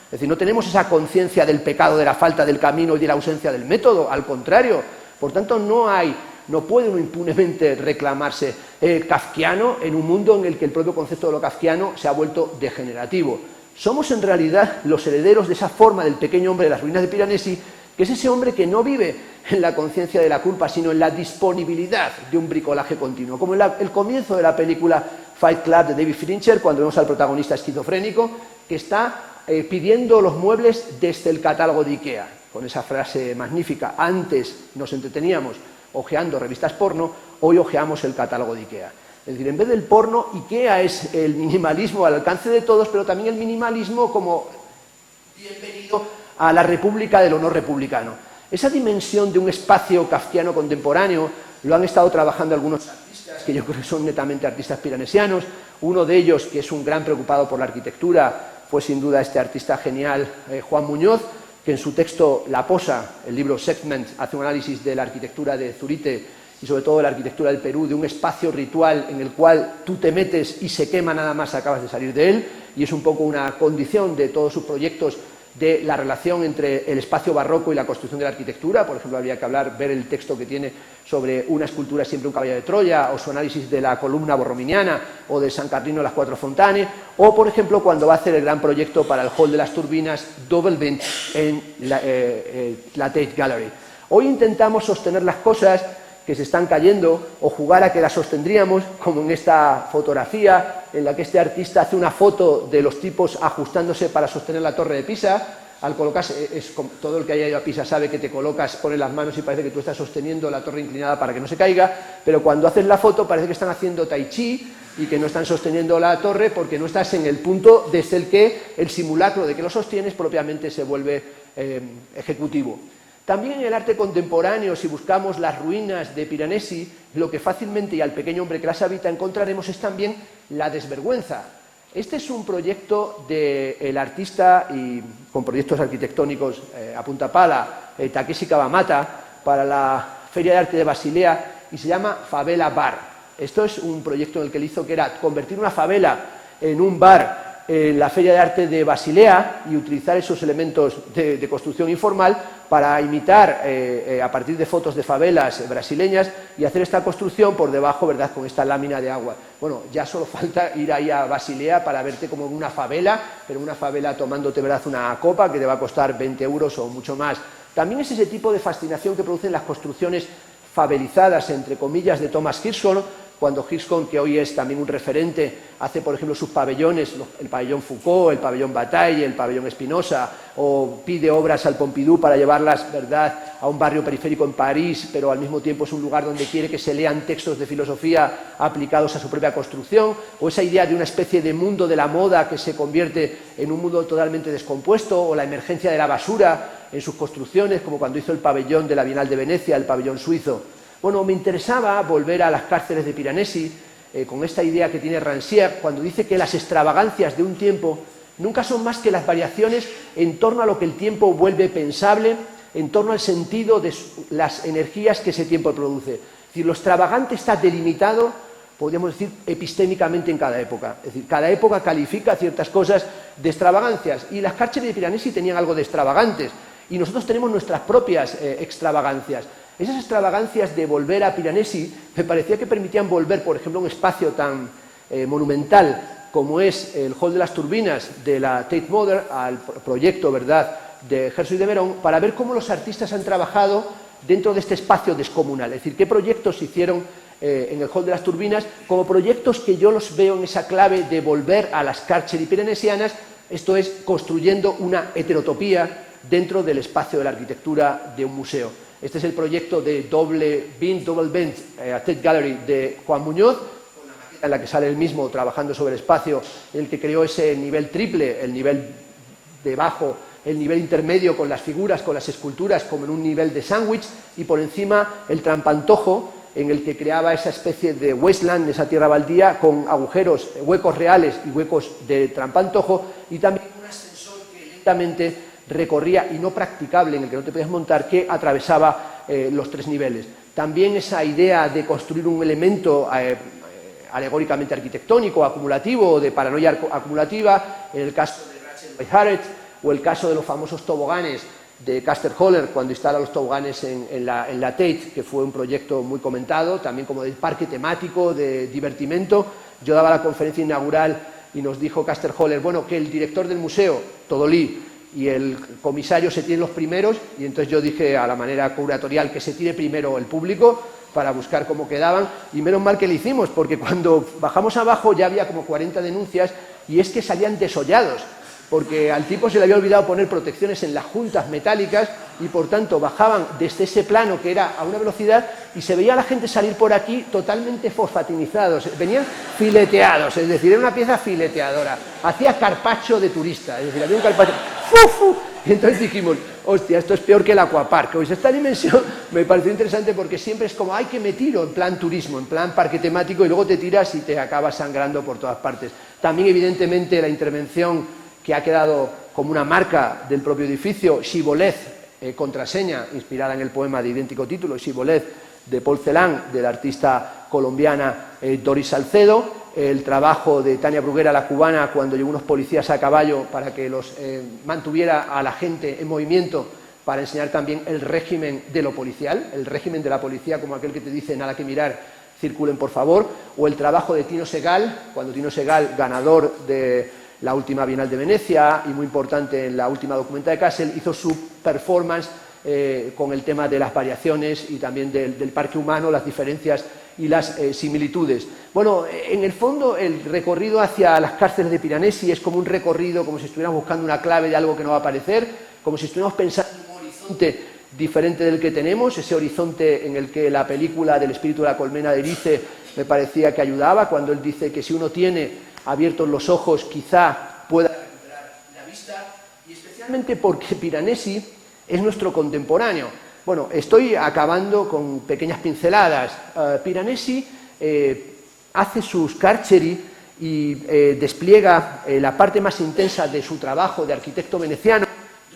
Es decir, no tenemos esa conciencia del pecado, de la falta del camino y de la ausencia del método, al contrario. Por tanto, no puede uno impunemente reclamarse kafkiano en un mundo en el que el propio concepto de lo kafkiano se ha vuelto degenerativo. Somos en realidad los herederos de esa forma del pequeño hombre de las ruinas de Piranesi, que es ese hombre que no vive en la conciencia de la culpa, sino en la disponibilidad de un bricolaje continuo. Como en el comienzo de la película Fight Club de David Fincher, cuando vemos al protagonista esquizofrénico, que está pidiendo los muebles desde el catálogo de Ikea, con esa frase magnífica, antes nos entreteníamos hojeando revistas porno, hoy hojeamos el catálogo de Ikea. Es decir, en vez del porno, Ikea es el minimalismo al alcance de todos, pero también el minimalismo como bienvenido a la república del honor republicano. Esa dimensión de un espacio kafkiano contemporáneo lo han estado trabajando algunos artistas, que yo creo que son netamente artistas piranesianos. Uno de ellos, que es un gran preocupado por la arquitectura, fue sin duda este artista genial, Juan Muñoz, que en su texto La Posa, el libro Segment, hace un análisis de la arquitectura de Zurite y sobre todo de la arquitectura del Perú, de un espacio ritual en el cual tú te metes y se quema nada más acabas de salir de él, y es un poco una condición de todos sus proyectos de la relación entre el espacio barroco y la construcción de la arquitectura. Por ejemplo, habría que ver el texto que tiene sobre una escultura siempre un caballo de Troya, o su análisis de la columna borrominiana, o de San Carlino las Cuatro Fontane, o por ejemplo cuando va a hacer el gran proyecto para el hall de las turbinas Double Vent en la Tate Gallery. Hoy intentamos sostener las cosas que se están cayendo, o jugar a que las sostendríamos, como en esta fotografía en la que este artista hace una foto de los tipos ajustándose para sostener la torre de Pisa. Al colocarse, todo el que haya ido a Pisa sabe que te colocas, pones las manos y parece que tú estás sosteniendo la torre inclinada para que no se caiga, pero cuando haces la foto parece que están haciendo tai chi y que no están sosteniendo la torre porque no estás en el punto desde el que el simulacro de que lo sostienes propiamente se vuelve ejecutivo. También en el arte contemporáneo, si buscamos las ruinas de Piranesi, lo que fácilmente, y al pequeño hombre que las habita, encontraremos es también la desvergüenza. Este es un proyecto del artista, y con proyectos arquitectónicos a punta pala, Takeshi Kawamata, para la Feria de Arte de Basilea, y se llama Favela Bar. Esto es un proyecto en el que él hizo, que era convertir una favela en un bar en la Feria de Arte de Basilea y utilizar esos elementos de construcción informal para imitar a partir de fotos de favelas brasileñas y hacer esta construcción por debajo, ¿verdad?, con esta lámina de agua. Bueno, ya solo falta ir ahí a Basilea para verte como en una favela, pero una favela tomándote, ¿verdad?, una copa que te va a costar 20 euros o mucho más. También es ese tipo de fascinación que producen las construcciones favelizadas, entre comillas, de Thomas Hirschhorn, cuando Hirschhorn, que hoy es también un referente, hace, por ejemplo, sus pabellones, el pabellón Foucault, el pabellón Bataille, el pabellón Espinosa, o pide obras al Pompidou para llevarlas, ¿verdad?, a un barrio periférico en París, pero al mismo tiempo es un lugar donde quiere que se lean textos de filosofía aplicados a su propia construcción, o esa idea de una especie de mundo de la moda que se convierte en un mundo totalmente descompuesto, o la emergencia de la basura en sus construcciones, como cuando hizo el pabellón de la Bienal de Venecia, el pabellón suizo. Bueno, me interesaba volver a las cárceles de Piranesi con esta idea que tiene Rancière cuando dice que las extravagancias de un tiempo nunca son más que las variaciones en torno a lo que el tiempo vuelve pensable, en torno al sentido de las energías que ese tiempo produce. Es decir, lo extravagante está delimitado, podríamos decir, epistémicamente en cada época. Es decir, cada época califica ciertas cosas de extravagancias, y las cárceles de Piranesi tenían algo de extravagantes, y nosotros tenemos nuestras propias extravagancias. Esas extravagancias de volver a Piranesi me parecía que permitían volver, por ejemplo, a un espacio tan monumental como es el Hall de las Turbinas de la Tate Modern, al proyecto, ¿verdad?, de Herzog y de Meuron, para ver cómo los artistas han trabajado dentro de este espacio descomunal. Es decir, qué proyectos se hicieron en el Hall de las Turbinas, como proyectos que yo los veo en esa clave de volver a las cárceles pirenesianas, esto es, construyendo una heterotopía dentro del espacio de la arquitectura de un museo. Este es el proyecto de Double Bend Tate Gallery de Juan Muñoz, en la que sale él mismo trabajando sobre el espacio, en el que creó ese nivel triple, el nivel de bajo, el nivel intermedio con las figuras, con las esculturas, como en un nivel de sándwich, y por encima el trampantojo, en el que creaba esa especie de wasteland, esa tierra baldía, con agujeros, huecos reales y huecos de trampantojo, y también un ascensor que lentamente recorría, y no practicable, en el que no te podías montar, que atravesaba los 3 niveles. También esa idea de construir un elemento alegóricamente arquitectónico, acumulativo, de paranoia acumulativa, en el caso de Rachel White-Harrett, o el caso de los famosos toboganes de Caster Holler, cuando instala los toboganes en la Tate, que fue un proyecto muy comentado, también como de parque temático, de divertimento. Yo daba la conferencia inaugural y nos dijo Caster Holler, bueno, que el director del museo, Todolí, y el comisario se tiren los primeros, y entonces yo dije a la manera curatorial que se tire primero el público, para buscar cómo quedaban, y menos mal que lo hicimos, porque cuando bajamos abajo ya había como 40 denuncias, y es que salían desollados, porque al tipo se le había olvidado poner protecciones en las juntas metálicas, y por tanto bajaban desde ese plano que era a una velocidad, y se veía a la gente salir por aquí totalmente fosfatinizados, venían fileteados, es decir, era una pieza fileteadora, hacía carpaccio de turista, es decir, había un carpaccio, ¡fu! Y entonces dijimos, hostia, esto es peor que el Aquapark. Pues esta dimensión me pareció interesante porque siempre es como, ay, que me tiro en plan turismo, en plan parque temático, y luego te tiras y te acabas sangrando por todas partes. También, evidentemente, la intervención que ha quedado como una marca del propio edificio, Shibboleth, contraseña, inspirada en el poema de idéntico título, Shibboleth, de Paul Celan, de la artista colombiana Doris Salcedo, el trabajo de Tania Bruguera, la cubana, cuando llegó unos policías a caballo para que los mantuviera a la gente en movimiento, para enseñar también el régimen de lo policial, el régimen de la policía como aquel que te dice nada que mirar, circulen por favor, o el trabajo de Tino Segal, cuando Tino Segal, ganador de la última Bienal de Venecia y muy importante en la última Documenta de Kassel, hizo su performance con el tema de las variaciones y también del parque humano, las diferencias y las similitudes. Bueno, en el fondo el recorrido hacia las cárceles de Piranesi es como un recorrido, como si estuviéramos buscando una clave de algo que no va a aparecer, como si estuviéramos pensando en un horizonte diferente del que tenemos, ese horizonte en el que la película del espíritu de la colmena de Erice me parecía que ayudaba, cuando él dice que si uno tiene abiertos los ojos quizá pueda recuperar la vista, y especialmente porque Piranesi es nuestro contemporáneo. Bueno, estoy acabando con pequeñas pinceladas. Piranesi hace sus carceri y despliega la parte más intensa de su trabajo de arquitecto veneciano,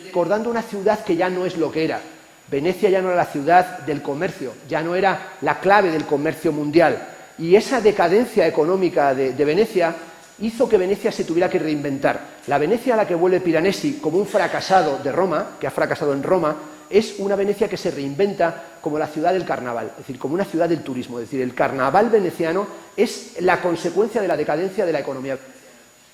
recordando una ciudad que ya no es lo que era. Venecia ya no era la ciudad del comercio, ya no era la clave del comercio mundial. Y esa decadencia económica de Venecia hizo que Venecia se tuviera que reinventar. La Venecia a la que vuelve Piranesi como un fracasado de Roma, que ha fracasado en Roma, es una Venecia que se reinventa como la ciudad del carnaval, es decir, como una ciudad del turismo. Es decir, el carnaval veneciano es la consecuencia de la decadencia de la economía.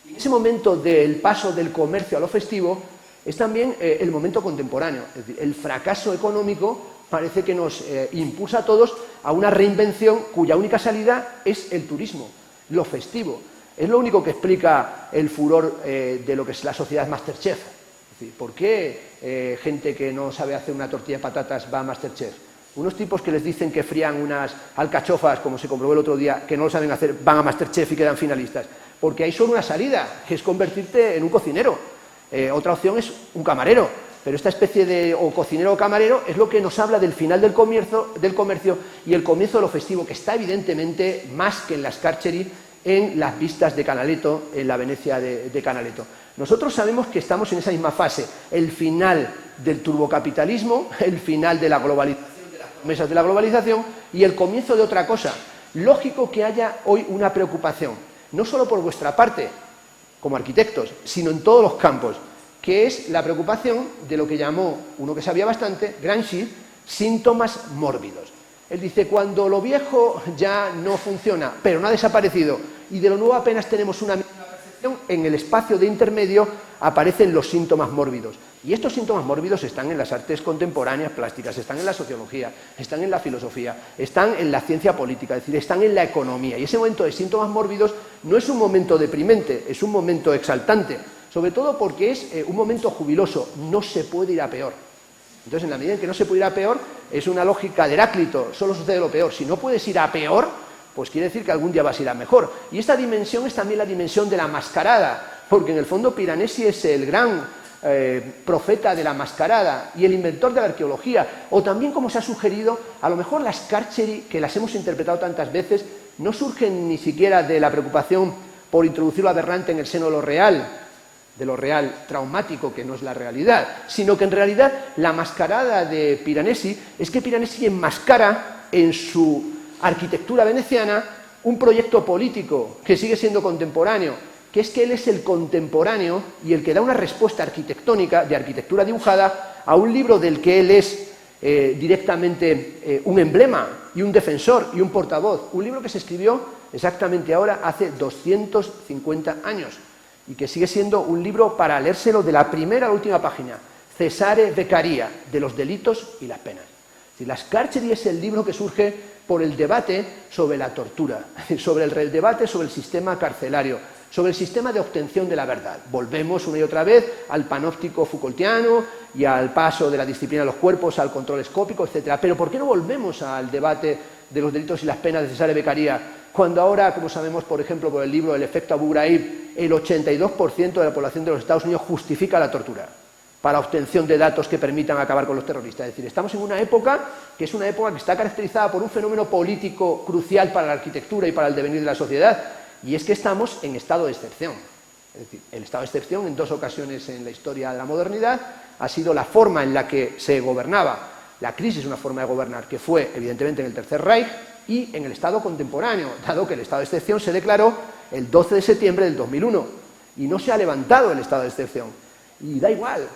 Y en ese momento del paso del comercio a lo festivo es también el momento contemporáneo. Es decir, el fracaso económico parece que nos impulsa a todos a una reinvención cuya única salida es el turismo, lo festivo. Es lo único que explica el furor de lo que es la sociedad Masterchef. Es decir, ¿por qué gente que no sabe hacer una tortilla de patatas va a Masterchef? Unos tipos que les dicen que frían unas alcachofas, como se comprobó el otro día, que no lo saben hacer, van a Masterchef y quedan finalistas. Porque hay solo una salida, que es convertirte en un cocinero. Otra opción es un camarero. Pero esta especie de o cocinero o camarero es lo que nos habla del final del comercio y el comienzo de lo festivo, que está evidentemente más que en las carceri, en las vistas de Canaletto, en la Venecia de Canaletto. Nosotros sabemos que estamos en esa misma fase, el final del turbocapitalismo, el final de la globalización, de las promesas de la globalización y el comienzo de otra cosa. Lógico que haya hoy una preocupación, no solo por vuestra parte, como arquitectos, sino en todos los campos, que es la preocupación de lo que llamó uno que sabía bastante, Gramsci, síntomas mórbidos. Él dice, cuando lo viejo ya no funciona, pero no ha desaparecido, y de lo nuevo apenas tenemos una mínima percepción, en el espacio de intermedio aparecen los síntomas mórbidos. Y estos síntomas mórbidos están en las artes contemporáneas plásticas, están en la sociología, están en la filosofía, están en la ciencia política, es decir, están en la economía. Y ese momento de síntomas mórbidos no es un momento deprimente, es un momento exaltante, sobre todo porque es un momento jubiloso, no se puede ir a peor. Entonces, en la medida en que no se puede ir a peor, es una lógica de Heráclito, solo sucede lo peor. Si no puedes ir a peor, pues quiere decir que algún día vas a ir a mejor. Y esta dimensión es también la dimensión de la mascarada, porque en el fondo Piranesi es el gran profeta de la mascarada y el inventor de la arqueología, o también, como se ha sugerido, a lo mejor las Carceri, que las hemos interpretado tantas veces, no surgen ni siquiera de la preocupación por introducir lo aberrante en el seno de lo real traumático, que no es la realidad, sino que en realidad la mascarada de Piranesi es que Piranesi enmascara en su arquitectura veneciana un proyecto político que sigue siendo contemporáneo, que es que él es el contemporáneo y el que da una respuesta arquitectónica, de arquitectura dibujada, a un libro del que él es directamente un emblema y un defensor y un portavoz. Un libro que se escribió exactamente ahora, hace 250 años, y que sigue siendo un libro para leérselo de la primera a la última página, Cesare Beccaria, de los delitos y las penas. Si las Carceri es el libro que surge por el debate sobre la tortura, sobre el debate sobre el sistema carcelario, sobre el sistema de obtención de la verdad. Volvemos una y otra vez al panóptico Foucaultiano y al paso de la disciplina de los cuerpos al control escópico, etc. Pero ¿por qué no volvemos al debate de los delitos y las penas de Cesare Beccaria, cuando ahora, como sabemos, por ejemplo, por el libro El efecto Abu Ghraib, el 82% de la población de los Estados Unidos justifica la tortura para obtención de datos que permitan acabar con los terroristas? Es decir, estamos en una época que es una época que está caracterizada por un fenómeno político crucial para la arquitectura y para el devenir de la sociedad, y es que estamos en estado de excepción. Es decir, el estado de excepción en dos ocasiones en la historia de la modernidad ha sido la forma en la que se gobernaba. La crisis es una forma de gobernar que fue, evidentemente, en el Tercer Reich y en el estado contemporáneo, dado que el estado de excepción se declaró el 12 de septiembre del 2001 y no se ha levantado el estado de excepción. Y da igual,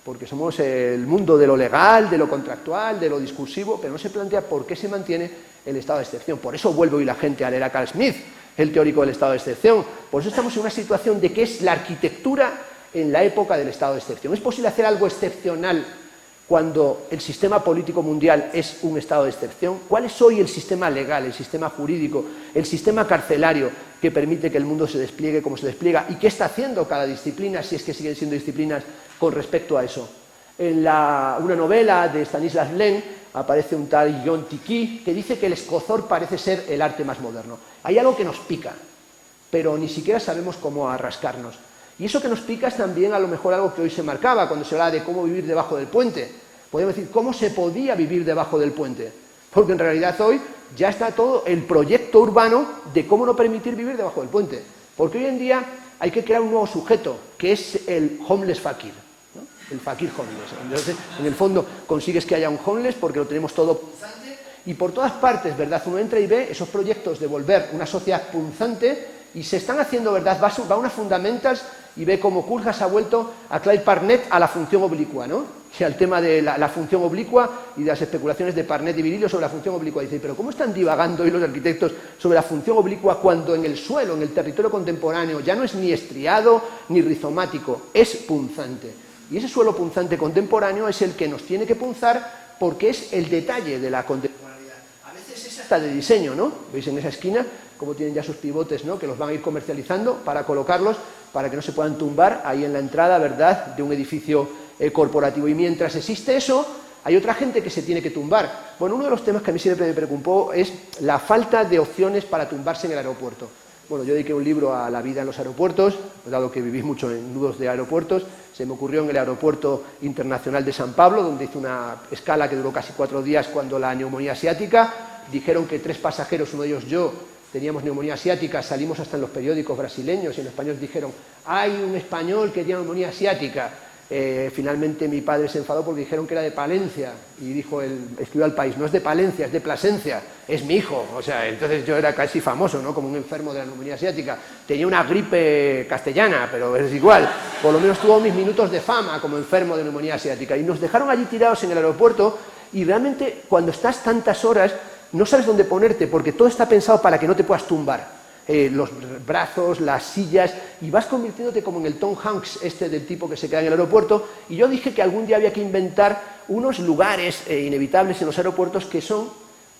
porque somos el mundo de lo legal, de lo contractual, de lo discursivo, pero no se plantea por qué se mantiene el estado de excepción. Por eso vuelve hoy la gente a leer a Carl Smith, el teórico del estado de excepción. Por eso estamos en una situación de que es la arquitectura en la época del estado de excepción. ¿Es posible hacer algo excepcional cuando el sistema político mundial es un estado de excepción? ¿Cuál es hoy el sistema legal, el sistema jurídico, el sistema carcelario que permite que el mundo se despliegue como se despliega? ¿Y qué está haciendo cada disciplina, si es que siguen siendo disciplinas, con respecto a eso? En una novela de Stanislas Lem aparece un tal John Tiki que dice que el escozor parece ser el arte más moderno. Hay algo que nos pica, pero ni siquiera sabemos cómo arrascarnos. Y eso que nos pica es también a lo mejor algo que hoy se marcaba cuando se hablaba de cómo vivir debajo del puente. Podemos decir, ¿cómo se podía vivir debajo del puente? Porque en realidad hoy ya está todo el proyecto urbano de cómo no permitir vivir debajo del puente. Porque hoy en día hay que crear un nuevo sujeto, que es el homeless fakir, ¿no? El fakir homeless. Entonces, en el fondo, consigues que haya un homeless porque lo tenemos todo punzante y por todas partes, ¿verdad? Uno entra y ve esos proyectos de volver una sociedad punzante y se están haciendo, ¿verdad? Va a unas fundamentals y ve cómo Koolhaas ha vuelto a Claire Parnet a la función oblicua, ¿no? O sea, al tema de la función oblicua y de las especulaciones de Parnet y Virilio sobre la función oblicua. Dice, pero ¿cómo están divagando hoy los arquitectos sobre la función oblicua cuando en el suelo, en el territorio contemporáneo, ya no es ni estriado ni rizomático, es punzante? Y ese suelo punzante contemporáneo es el que nos tiene que punzar porque es el detalle de la contemporaneidad. A veces es hasta de diseño, ¿no? ¿Veis en esa esquina cómo tienen ya sus pivotes, ¿no? Que los van a ir comercializando para colocarlos, para que no se puedan tumbar ahí en la entrada, ¿verdad?, de un edificio corporativo. Y mientras existe eso, hay otra gente que se tiene que tumbar. Bueno, uno de los temas que a mí siempre me preocupó es la falta de opciones para tumbarse en el aeropuerto. Bueno, yo dediqué un libro a la vida en los aeropuertos, dado que viví mucho en nudos de aeropuertos. Se me ocurrió en el Aeropuerto Internacional de San Pablo, donde hice una escala que duró casi 4 días cuando la neumonía asiática. Dijeron que 3 pasajeros, uno de ellos yo, teníamos neumonía asiática, salimos hasta en los periódicos brasileños y en español dijeron, hay un español que tiene neumonía asiática. Finalmente mi padre se enfadó porque dijeron que era de Palencia y dijo, escribió al País, no es de Palencia, es de Plasencia, es mi hijo. O sea, entonces yo era casi famoso, ¿no?, como un enfermo de la neumonía asiática. Tenía una gripe castellana, pero es igual, por lo menos tuvo mis minutos de fama como enfermo de neumonía asiática. Y nos dejaron allí tirados en el aeropuerto y realmente cuando estás tantas horas no sabes dónde ponerte, porque todo está pensado para que no te puedas tumbar. Los brazos, las sillas, y vas convirtiéndote como en el Tom Hanks del tipo que se queda en el aeropuerto, y yo dije que algún día había que inventar unos lugares inevitables en los aeropuertos que son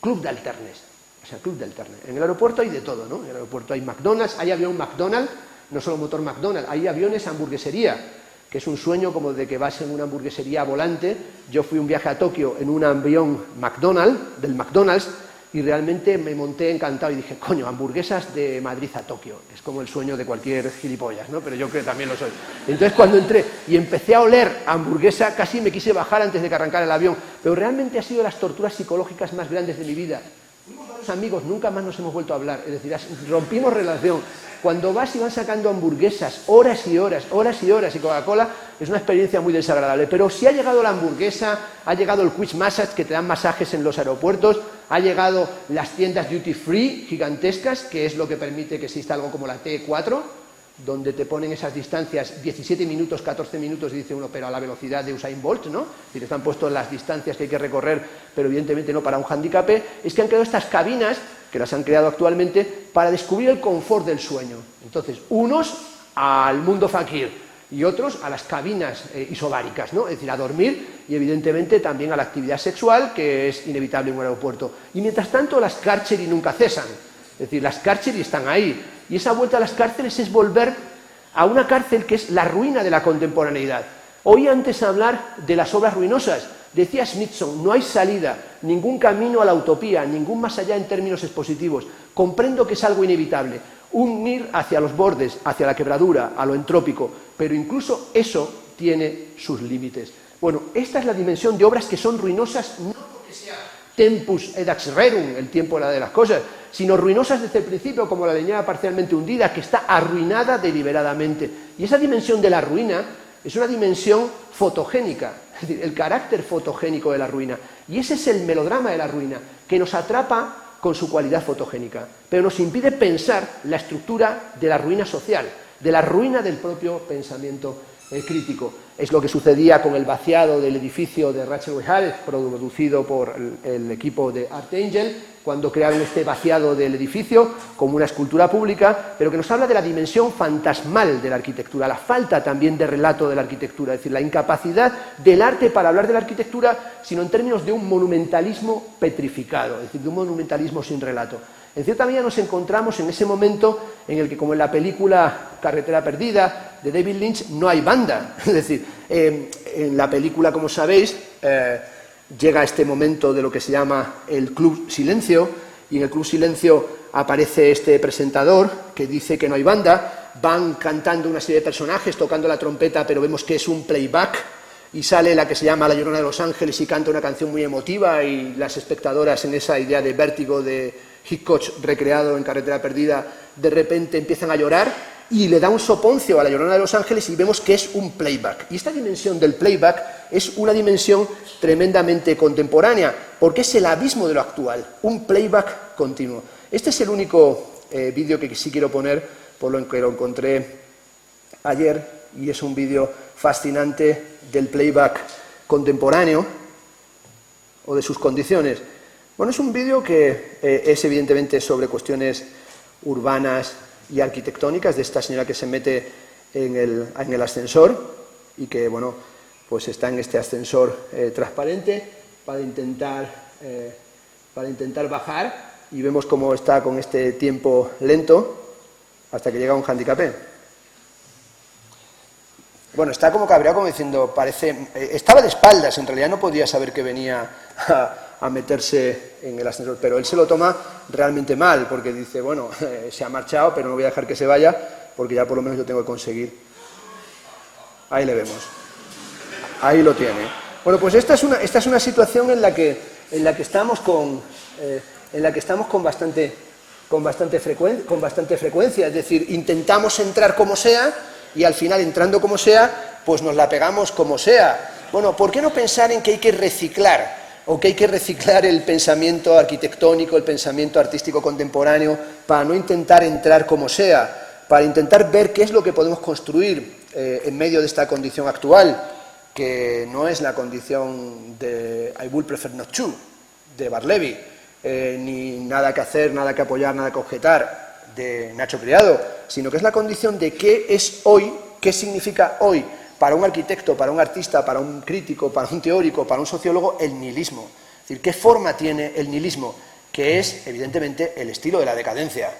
club de alternes. O sea, club de alternes. En el aeropuerto hay de todo, ¿no? En el aeropuerto hay McDonald's, hay avión McDonald's, no solo motor McDonald's, hay aviones hamburguesería, que es un sueño como de que vas en una hamburguesería volante. Yo fui un viaje a Tokio en un avión McDonald's, del McDonald's, y realmente me monté encantado y dije, coño, hamburguesas de Madrid a Tokio. Es como el sueño de cualquier gilipollas, ¿no? Pero yo creo que también lo soy. Entonces cuando entré y empecé a oler hamburguesa, casi me quise bajar antes de que arrancara el avión. Pero realmente ha sido de las torturas psicológicas más grandes de mi vida. Fuimos varios amigos, nunca más nos hemos vuelto a hablar. Es decir, rompimos relación. Cuando vas y van sacando hamburguesas, horas y horas, y Coca-Cola, es una experiencia muy desagradable. Pero si ha llegado la hamburguesa, ha llegado el quick massage, que te dan masajes en los aeropuertos, ha llegado las tiendas duty free gigantescas, que es lo que permite que exista algo como la T4, donde te ponen esas distancias, 17 minutos, 14 minutos, y dice uno, pero a la velocidad de Usain Bolt, ¿no? Y te están puestos las distancias que hay que recorrer, pero evidentemente no para un handicapé. Es que han creado estas cabinas, que las han creado actualmente, para descubrir el confort del sueño. Entonces, unos al mundo fakir y otros a las cabinas isobáricas, ¿no? Es decir, a dormir y evidentemente también a la actividad sexual, que es inevitable en un aeropuerto. Y mientras tanto, las cárceles nunca cesan. Es decir, las cárceles están ahí. Y esa vuelta a las cárceles es volver a una cárcel que es la ruina de la contemporaneidad. Oí antes hablar de las obras ruinosas. Decía Smithson, no hay salida, ningún camino a la utopía, ningún más allá en términos expositivos. Comprendo que es algo inevitable, un ir hacia los bordes, hacia la quebradura, a lo entrópico, pero incluso eso tiene sus límites. Bueno, esta es la dimensión de obras que son ruinosas, no porque sea tempus edax rerum, el tiempo de las cosas, sino ruinosas desde el principio, como la leñada parcialmente hundida, que está arruinada deliberadamente. Y esa dimensión de la ruina es una dimensión fotogénica, es decir, el carácter fotogénico de la ruina. Y ese es el melodrama de la ruina, que nos atrapa con su cualidad fotogénica, pero nos impide pensar la estructura de la ruina social, de la ruina del propio pensamiento crítico. Es lo que sucedía con el vaciado del edificio de Rachel Weisz, producido por el equipo de Art Angel, cuando crearon este vaciado del edificio como una escultura pública, pero que nos habla de la dimensión fantasmal de la arquitectura, la falta también de relato de la arquitectura, es decir, la incapacidad del arte para hablar de la arquitectura, sino en términos de un monumentalismo petrificado, es decir, de un monumentalismo sin relato. En cierta medida nos encontramos en ese momento en el que, como en la película Carretera Perdida de David Lynch, no hay banda. Es decir, en la película, como sabéis, llega este momento de lo que se llama el Club Silencio, y en el Club Silencio aparece este presentador que dice que no hay banda, van cantando una serie de personajes, tocando la trompeta, pero vemos que es un playback, y sale la que se llama La Llorona de Los Ángeles y canta una canción muy emotiva, y las espectadoras, en esa idea de vértigo de Hitchcock recreado en Carretera Perdida, de repente empiezan a llorar y le da un soponcio a La Llorona de Los Ángeles y vemos que es un playback. Y esta dimensión del playback es una dimensión tremendamente contemporánea, porque es el abismo de lo actual, un playback continuo. Este es el único vídeo que sí quiero poner, por lo que lo encontré ayer, y es un vídeo fascinante del playback contemporáneo o de sus condiciones. Bueno, es un vídeo que es evidentemente sobre cuestiones urbanas y arquitectónicas de esta señora que se mete en el ascensor y que, bueno, pues está en este ascensor transparente para intentar bajar, y vemos cómo está con este tiempo lento hasta que llega un handicapé. Bueno, está como cabreado, como diciendo, estaba de espaldas, en realidad no podía saber que venía a meterse en el ascensor, pero él se lo toma realmente mal, porque dice, bueno, se ha marchado, pero no voy a dejar que se vaya, porque ya por lo menos yo tengo que conseguir. Ahí le vemos. Ahí lo tiene. Bueno, pues esta es una situación en la que estamos con bastante frecuencia, es decir, intentamos entrar como sea, y al final, entrando como sea, pues nos la pegamos como sea. Bueno, ¿por qué no pensar en que hay que reciclar? O que hay que reciclar el pensamiento arquitectónico, el pensamiento artístico contemporáneo, para no intentar entrar como sea, para intentar ver qué es lo que podemos construir en medio de esta condición actual. que no es la condición de I would prefer not to, de Barleby, ni nada que hacer, nada que apoyar, nada que objetar, de Nacho Criado, sino que es la condición de qué es hoy, qué significa hoy para un arquitecto, para un artista, para un crítico, para un teórico, para un sociólogo, el nihilismo. Es decir, qué forma tiene el nihilismo, que es, evidentemente, el estilo de la decadencia.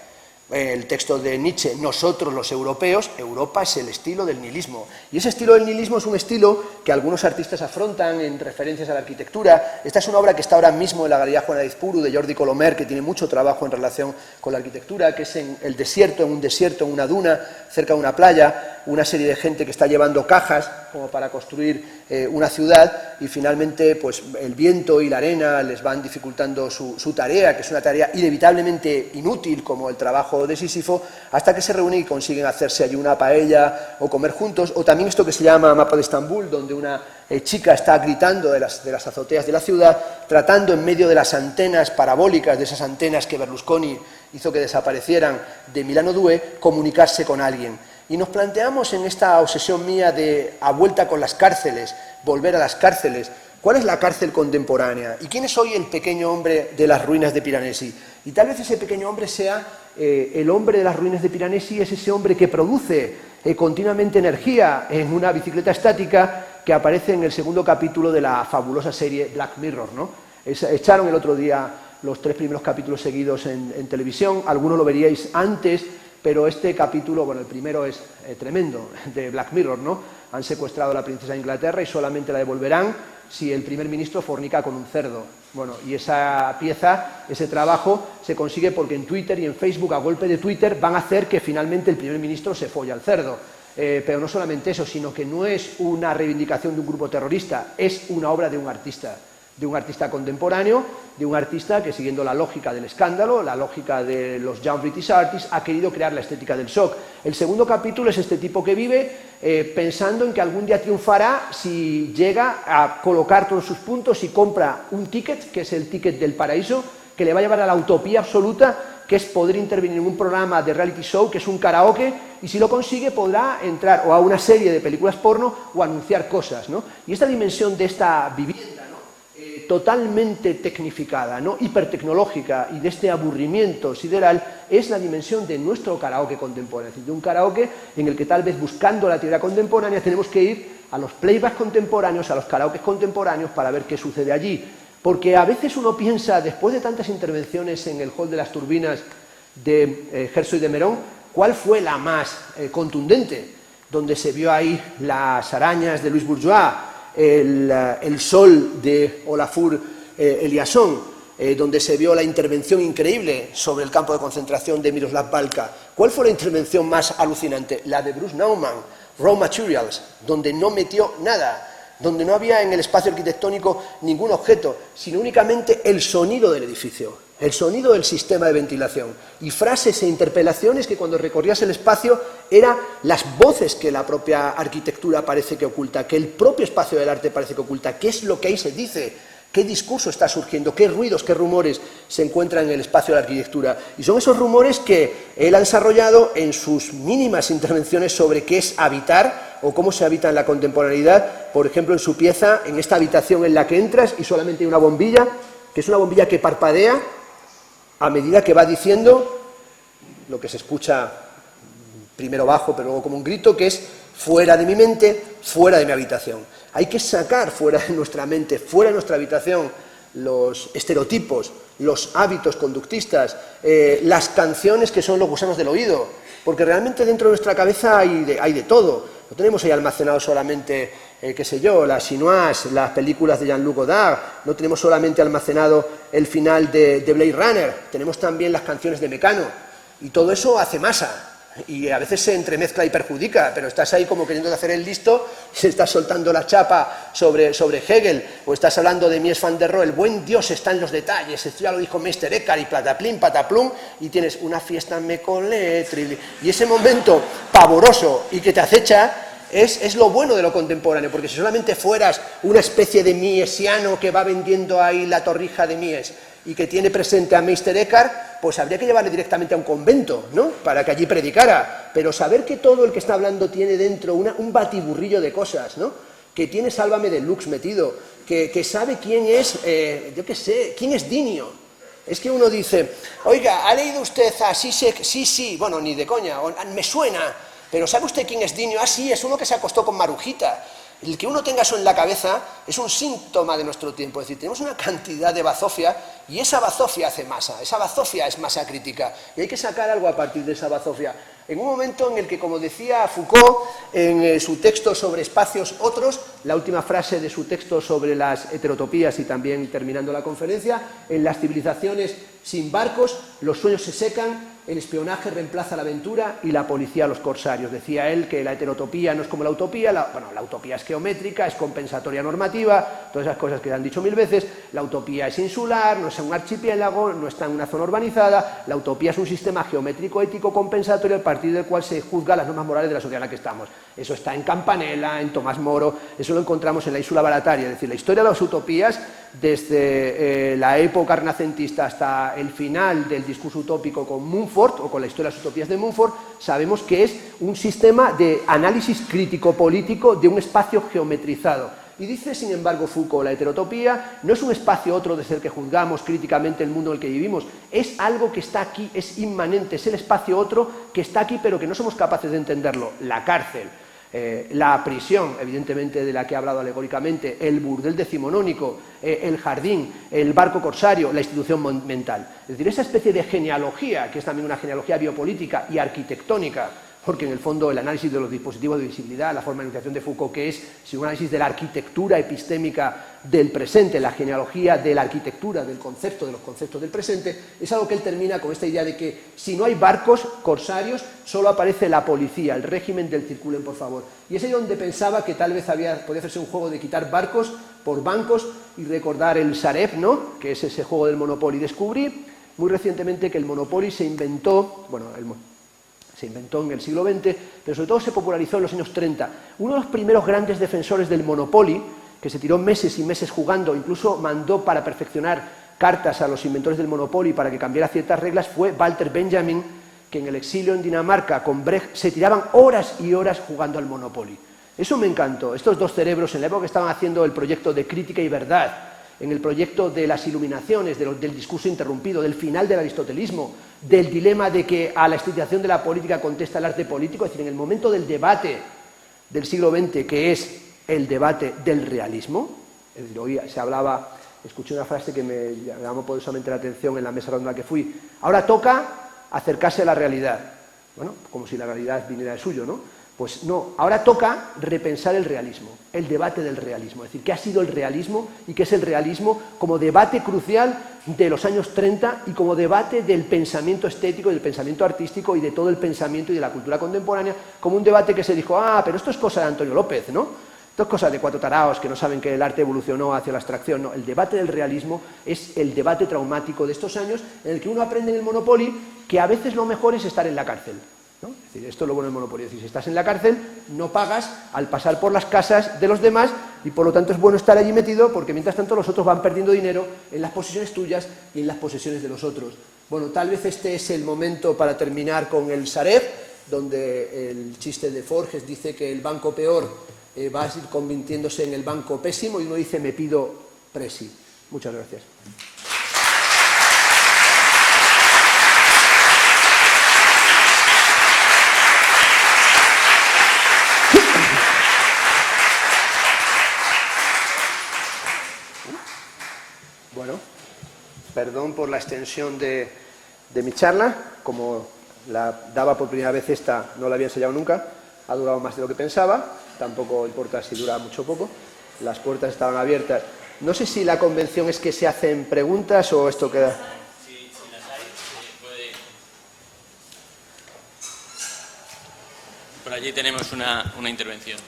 El texto de Nietzsche, nosotros los europeos, Europa es el estilo del nihilismo. Y ese estilo del nihilismo es un estilo que algunos artistas afrontan en referencias a la arquitectura. Esta es una obra que está ahora mismo en la Galería Juana de Izpuru, de Jordi Colomer, que tiene mucho trabajo en relación con la arquitectura, que es en el desierto, en una duna, cerca de una playa, una serie de gente que está llevando cajas como para construir una ciudad, y finalmente pues el viento y la arena les van dificultando su tarea, que es una tarea inevitablemente inútil como el trabajo de Sísifo, hasta que se reúnen y consiguen hacerse allí una paella o comer juntos. O también esto que se llama Mapa de Estambul, donde una chica está gritando de las azoteas de la ciudad, tratando en medio de las antenas parabólicas, de esas antenas que Berlusconi hizo que desaparecieran de Milano Due, comunicarse con alguien. Y nos planteamos en esta obsesión mía de a vuelta con las cárceles, volver a las cárceles, ¿cuál es la cárcel contemporánea? ¿Y quién es hoy el pequeño hombre de las ruinas de Piranesi? Y tal vez ese pequeño hombre sea el hombre de las ruinas de Piranesi, es ese hombre que produce continuamente energía en una bicicleta estática que aparece en el segundo capítulo de la fabulosa serie Black Mirror, ¿no? Echaron el otro día los 3 primeros capítulos seguidos en televisión, algunos lo veríais antes, pero este capítulo, bueno, el primero es tremendo, de Black Mirror, ¿no? Han secuestrado a la princesa de Inglaterra y solamente la devolverán si el primer ministro fornica con un cerdo. Bueno, y esa pieza, ese trabajo, se consigue porque en Twitter y en Facebook, a golpe de Twitter, van a hacer que finalmente el primer ministro se folle al cerdo. Pero no solamente eso, sino que no es una reivindicación de un grupo terrorista, es una obra de un artista contemporáneo, de un artista que, siguiendo la lógica del escándalo, la lógica de los Young British Artists, ha querido crear la estética del shock. El segundo capítulo es este tipo que vive pensando en que algún día triunfará si llega a colocar todos sus puntos y compra un ticket, que es el ticket del paraíso, que le va a llevar a la utopía absoluta, que es poder intervenir en un programa de reality show, que es un karaoke, y si lo consigue podrá entrar o a una serie de películas porno o anunciar cosas, ¿no? Y esta dimensión de esta vivienda, ¿no? Totalmente tecnificada, ¿no? Hipertecnológica, y de este aburrimiento sideral, es la dimensión de nuestro karaoke contemporáneo, es decir, de un karaoke en el que tal vez, buscando la teoría contemporánea, tenemos que ir a los playbacks contemporáneos, a los karaokes contemporáneos, para ver qué sucede allí. Porque a veces uno piensa, después de tantas intervenciones en el Hall de las Turbinas de Herzog y de Merón, ¿cuál fue la más contundente? Donde se vio ahí las arañas de Louis Bourgeois, el sol de Olafur Eliasson, donde se vio la intervención increíble sobre el campo de concentración de Miroslav Balka. ¿Cuál fue la intervención más alucinante? La de Bruce Nauman, Raw Materials, donde no metió nada, donde no había en el espacio arquitectónico ningún objeto, sino únicamente el sonido del edificio, el sonido del sistema de ventilación, y frases e interpelaciones que cuando recorrías el espacio eran las voces que la propia arquitectura parece que oculta, que el propio espacio del arte parece que oculta. ¿Qué es lo que ahí se dice? ¿Qué discurso está surgiendo? ¿Qué ruidos, qué rumores se encuentran en el espacio de la arquitectura? Y son esos rumores que él ha desarrollado en sus mínimas intervenciones sobre qué es habitar o cómo se habita en la contemporaneidad. Por ejemplo, en su pieza, en esta habitación en la que entras y solamente hay una bombilla, que es una bombilla que parpadea a medida que va diciendo lo que se escucha primero bajo, pero luego como un grito, que es: fuera de mi mente, fuera de mi habitación. Hay que sacar fuera de nuestra mente, fuera de nuestra habitación, los estereotipos, los hábitos conductistas, las canciones que son los gusanos del oído, porque realmente dentro de nuestra cabeza hay de todo. No tenemos ahí almacenado solamente, qué sé yo, las chinoises, las películas de Jean-Luc Godard, no tenemos solamente almacenado el final de Blade Runner, tenemos también las canciones de Mecano, y todo eso hace masa. Y a veces se entremezcla y perjudica, pero estás ahí como queriendo hacer el listo, y estás soltando la chapa sobre Hegel, o estás hablando de Mies van der Rohe, el buen Dios está en los detalles, esto ya lo dijo Meister Eckhart, y plataplín, pataplum, y tienes una fiesta en Mecoletri, y ese momento pavoroso y que te acecha es lo bueno de lo contemporáneo, porque si solamente fueras una especie de miesiano que va vendiendo ahí la torrija de mies, y que tiene presente a Meister Eckhart, pues habría que llevarle directamente a un convento, ¿no?, para que allí predicara. Pero saber que todo el que está hablando tiene dentro un batiburrillo de cosas, ¿no?, que tiene Sálvame Deluxe metido, que sabe quién es, yo qué sé, quién es Dinio. Es que uno dice, oiga, ¿ha leído usted a Zizek? Sí, bueno, ni de coña, me suena, pero ¿sabe usted quién es Dinio? Ah, sí, es uno que se acostó con Marujita. El que uno tenga eso en la cabeza es un síntoma de nuestro tiempo, es decir, tenemos una cantidad de bazofia y esa bazofia hace masa, esa bazofia es masa crítica y hay que sacar algo a partir de esa bazofia. En un momento en el que, como decía Foucault en su texto sobre espacios otros, la última frase de su texto sobre las heterotopías y también terminando la conferencia, en las civilizaciones sin barcos, los sueños se secan, el espionaje reemplaza la aventura y la policía a los corsarios. Decía él que la heterotopía no es como la utopía, la utopía es geométrica, es compensatoria normativa, todas esas cosas que han dicho 1000 veces, la utopía es insular, no es un archipiélago, no está en una zona urbanizada, la utopía es un sistema geométrico, ético, compensatorio, a partir del cual se juzgan las normas morales de la sociedad en la que estamos. Eso está en Campanella, en Tomás Moro, eso lo encontramos en la Isula Barataria, es decir, la historia de las utopías, desde la época renacentista hasta el final del discurso utópico con Mumford, o con la historia de las utopías de Mumford, sabemos que es un sistema de análisis crítico-político de un espacio geometrizado. Y dice, sin embargo, Foucault, la heterotopía no es un espacio otro desde el que juzgamos críticamente el mundo en el que vivimos, es algo que está aquí, es inmanente, es el espacio otro que está aquí pero que no somos capaces de entenderlo. La cárcel, la prisión, evidentemente de la que he hablado alegóricamente, el burdel decimonónico, el jardín, el barco corsario, la institución mental. Es decir, esa especie de genealogía, que es también una genealogía biopolítica y arquitectónica, porque en el fondo el análisis de los dispositivos de visibilidad, la formalización de Foucault, que es un análisis de la arquitectura epistémica del presente, la genealogía de la arquitectura, del concepto, de los conceptos del presente, es algo que él termina con esta idea de que si no hay barcos corsarios, solo aparece la policía, el régimen del circulen, por favor. Y es ahí donde pensaba que tal vez podía hacerse un juego de quitar barcos por bancos y recordar el Sareb, ¿no?, que es ese juego del Monopoly. Descubrí muy recientemente que el Monopoly se inventó, se inventó en el siglo XX, pero sobre todo se popularizó en los años 30. Uno de los primeros grandes defensores del Monopoly, que se tiró meses y meses jugando, incluso mandó para perfeccionar cartas a los inventores del Monopoly para que cambiara ciertas reglas, fue Walter Benjamin, que en el exilio en Dinamarca con Brecht se tiraban horas y horas jugando al Monopoly. Eso me encantó, estos dos cerebros en la época que estaban haciendo el proyecto de Crítica y Verdad, en el proyecto de las iluminaciones, del discurso interrumpido, del final del aristotelismo, del dilema de que a la institución de la política contesta el arte político, es decir, en el momento del debate del siglo XX, que es el debate del realismo, es decir, hoy se hablaba, escuché una frase que me llamó poderosamente la atención en la mesa redonda que fui, ahora toca acercarse a la realidad, bueno, como si la realidad viniera de suyo, ¿no? Pues no, ahora toca repensar el realismo, el debate del realismo, es decir, qué ha sido el realismo y qué es el realismo como debate crucial de los años 30 y como debate del pensamiento estético, del pensamiento artístico y de todo el pensamiento y de la cultura contemporánea, como un debate que se dijo, pero esto es cosa de Antonio López, ¿no? Esto es cosa de cuatro taraos que no saben que el arte evolucionó hacia la abstracción, no, el debate del realismo es el debate traumático de estos años en el que uno aprende en el Monopoly que a veces lo mejor es estar en la cárcel, ¿no? Es decir, esto es lo bueno del Monopoly, es decir, si estás en la cárcel no pagas al pasar por las casas de los demás y por lo tanto es bueno estar allí metido porque mientras tanto los otros van perdiendo dinero en las posesiones tuyas y en las posesiones de los otros. Bueno, tal vez este es el momento para terminar con el Sareb, donde el chiste de Forges dice que el banco peor va a ir convirtiéndose en el banco pésimo y uno dice me pido presi. Muchas gracias. Bueno, perdón por la extensión de mi charla, como la daba por primera vez esta, no la había ensayado nunca, ha durado más de lo que pensaba, tampoco importa si dura mucho o poco, las puertas estaban abiertas. No sé si la convención es que se hacen preguntas o esto queda... Si las hay, se puede... Por allí tenemos una intervención.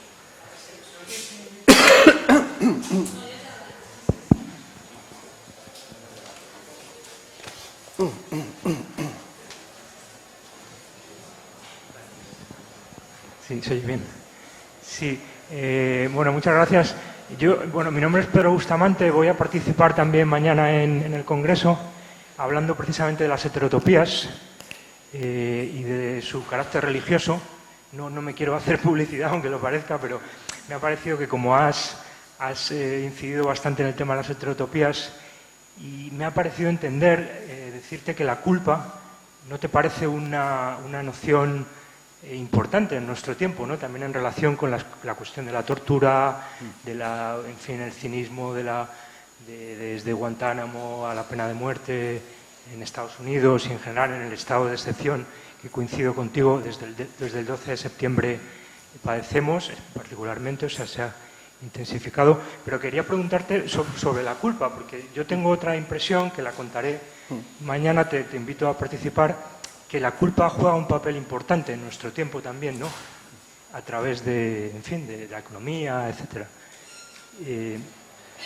Sí, se oye bien. Sí, bueno, muchas gracias. Mi nombre es Pedro Bustamante, voy a participar también mañana en el Congreso, hablando precisamente de las heterotopías y de su carácter religioso. No me quiero hacer publicidad, aunque lo parezca, pero me ha parecido que como has incidido bastante en el tema de las heterotopías, y me ha parecido entender, decirte que la culpa no te parece una noción importante en nuestro tiempo, ¿no? También en relación con la cuestión de la tortura, en fin, el cinismo desde Guantánamo a la pena de muerte en Estados Unidos y en general en el estado de excepción que coincido contigo desde el 12 de septiembre padecemos, particularmente, o sea, se ha intensificado. Pero quería preguntarte sobre la culpa, porque yo tengo otra impresión que la contaré mañana, te invito a participar, que la culpa juega un papel importante en nuestro tiempo también, ¿no? A través de, en fin, de la economía, etcétera.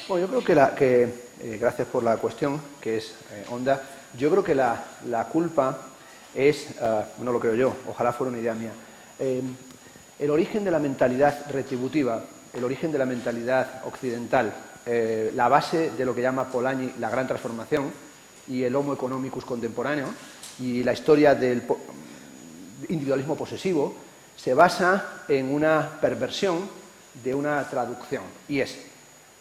Bueno, yo creo que gracias por la cuestión, que es honda. Yo creo que la culpa es, no lo creo yo, ojalá fuera una idea mía, el origen de la mentalidad retributiva, el origen de la mentalidad occidental, la base de lo que llama Polanyi la gran transformación y el Homo economicus contemporáneo y la historia del individualismo posesivo se basa en una perversión de una traducción, y es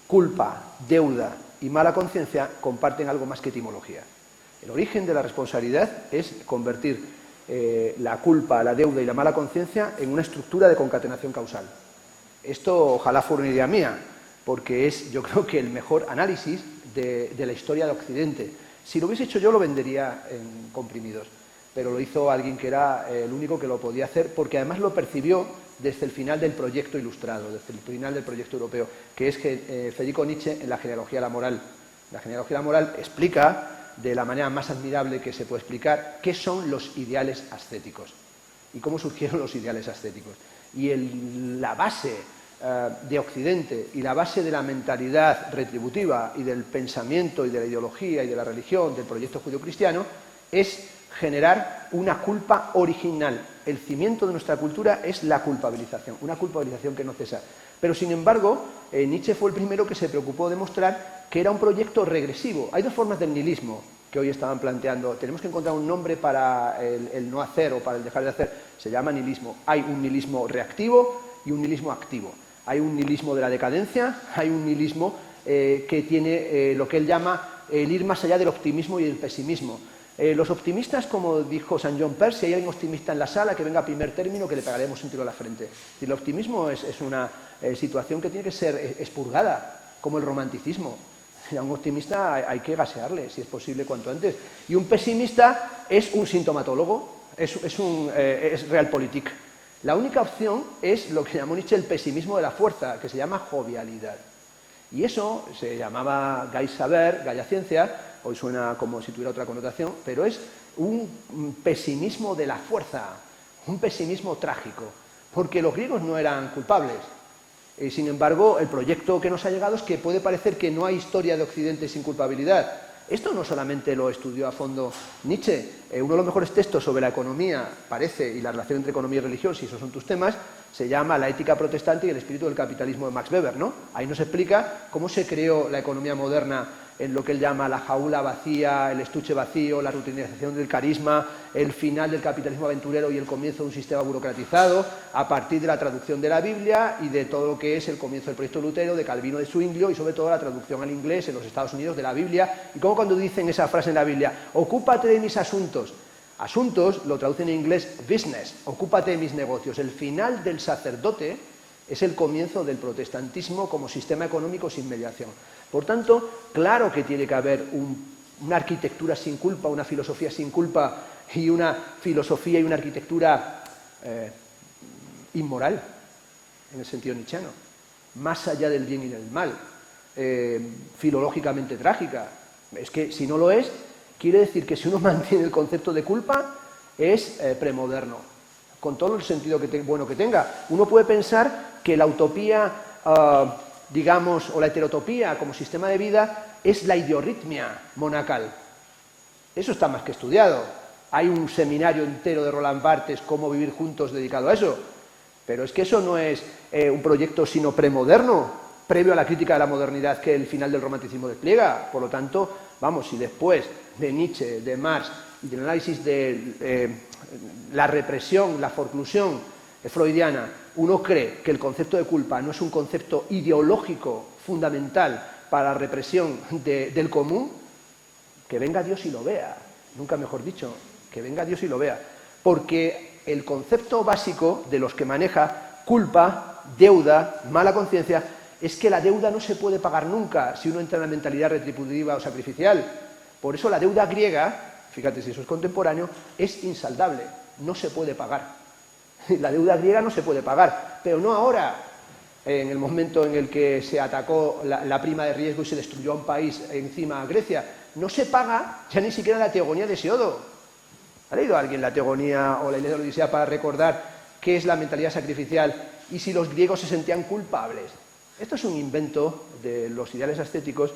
culpa, deuda y mala conciencia comparten algo más que etimología. El origen de la responsabilidad es convertir la culpa, la deuda y la mala conciencia en una estructura de concatenación causal. Esto ojalá fuera una idea mía, porque es, yo creo que el mejor análisis de la historia de Occidente. Si lo hubiese hecho yo, lo vendería en comprimidos, pero lo hizo alguien que era el único que lo podía hacer, porque además lo percibió desde el final del proyecto ilustrado, desde el final del proyecto europeo, que es Federico Nietzsche en la genealogía de la moral. La genealogía de la moral explica, de la manera más admirable que se puede explicar, qué son los ideales ascéticos y cómo surgieron los ideales ascéticos. Y la base de Occidente y la base de la mentalidad retributiva y del pensamiento y de la ideología y de la religión del proyecto judío-cristiano es generar una culpa original. El cimiento de nuestra cultura es la culpabilización, una culpabilización que no cesa. Pero, sin embargo, Nietzsche fue el primero que se preocupó de mostrar que era un proyecto regresivo. Hay dos formas del nihilismo que hoy estaban planteando. Tenemos que encontrar un nombre para el no hacer o para el dejar de hacer. Se llama nihilismo. Hay un nihilismo reactivo y un nihilismo activo. Hay un nihilismo de la decadencia, hay un nihilismo que tiene lo que él llama el ir más allá del optimismo y del pesimismo. Los optimistas, como dijo St. John Peirce, si hay alguien optimista en la sala, que venga a primer término, que le pegaremos un tiro a la frente. Y el optimismo es una situación que tiene que ser expurgada, como el romanticismo. A un optimista hay que gasearle, si es posible, cuanto antes. Y un pesimista es un sintomatólogo, es realpolitik. La única opción es lo que llamó Nietzsche el pesimismo de la fuerza, que se llama jovialidad. Y eso se llamaba gai saber, gaia ciencia, hoy suena como si tuviera otra connotación, pero es un pesimismo de la fuerza, un pesimismo trágico, porque los griegos no eran culpables. Sin embargo, el proyecto que nos ha llegado es que puede parecer que no hay historia de Occidente sin culpabilidad. Esto no solamente lo estudió a fondo Nietzsche. Uno de los mejores textos sobre la economía, parece, y la relación entre economía y religión, si esos son tus temas, se llama La ética protestante y el espíritu del capitalismo de Max Weber, ¿no? Ahí nos explica cómo se creó la economía moderna en lo que él llama la jaula vacía, el estuche vacío, la rutinización del carisma, el final del capitalismo aventurero y el comienzo de un sistema burocratizado, a partir de la traducción de la Biblia y de todo lo que es el comienzo del proyecto Lutero, de Calvino, de Zwinglio, y sobre todo la traducción al inglés en los Estados Unidos de la Biblia. Y como cuando dicen esa frase en la Biblia, ocúpate de mis asuntos. Asuntos lo traducen en inglés business, ocúpate de mis negocios. El final del sacerdote es el comienzo del protestantismo como sistema económico sin mediación. Por tanto, claro que tiene que haber una arquitectura sin culpa, una filosofía sin culpa y una filosofía y una arquitectura inmoral, en el sentido nietzscheano, más allá del bien y del mal, filológicamente trágica. Es que si no lo es, quiere decir que si uno mantiene el concepto de culpa, es premoderno, con todo el sentido bueno que tenga. Uno puede pensar que la utopía, digamos, o la heterotopía como sistema de vida es la idiorritmia monacal. Eso está más que estudiado. Hay un seminario entero de Roland Barthes, Cómo vivir juntos, dedicado a eso. Pero es que eso no es un proyecto sino premoderno, previo a la crítica de la modernidad que el final del romanticismo despliega. Por lo tanto, vamos, si después de Nietzsche, de Marx y del análisis de la represión, la forclusión freudiana, uno cree que el concepto de culpa no es un concepto ideológico fundamental para la represión del común, que venga Dios y lo vea, nunca mejor dicho, que venga Dios y lo vea. Porque el concepto básico de los que maneja culpa, deuda, mala conciencia, es que la deuda no se puede pagar nunca si uno entra en la mentalidad retributiva o sacrificial. Por eso la deuda griega, fíjate si eso es contemporáneo, es insaldable, no se puede pagar. La deuda griega no se puede pagar, pero no ahora, en el momento en el que se atacó la prima de riesgo y se destruyó a un país encima a Grecia. No se paga ya ni siquiera la teogonía de Hesiodo. ¿Ha leído alguien la teogonía o la Ilíada de la Odisea para recordar qué es la mentalidad sacrificial y si los griegos se sentían culpables? Esto es un invento de los ideales ascéticos.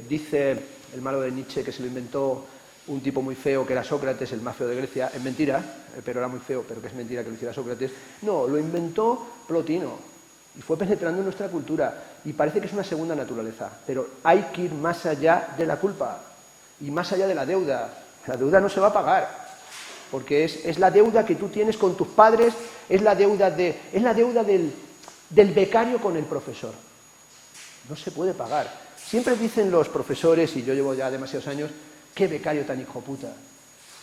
Dice el malo de Nietzsche que se lo inventó un tipo muy feo que era Sócrates, el más feo de Grecia. Es mentira, pero era muy feo, pero que es mentira que lo hiciera Sócrates. No, lo inventó Plotino y fue penetrando en nuestra cultura y parece que es una segunda naturaleza, pero hay que ir más allá de la culpa y más allá de la deuda. La deuda no se va a pagar, porque es la deuda que tú tienes con tus padres, es la deuda del becario con el profesor. No se puede pagar. Siempre dicen los profesores, y yo llevo ya demasiados años, qué becario tan hijo puta,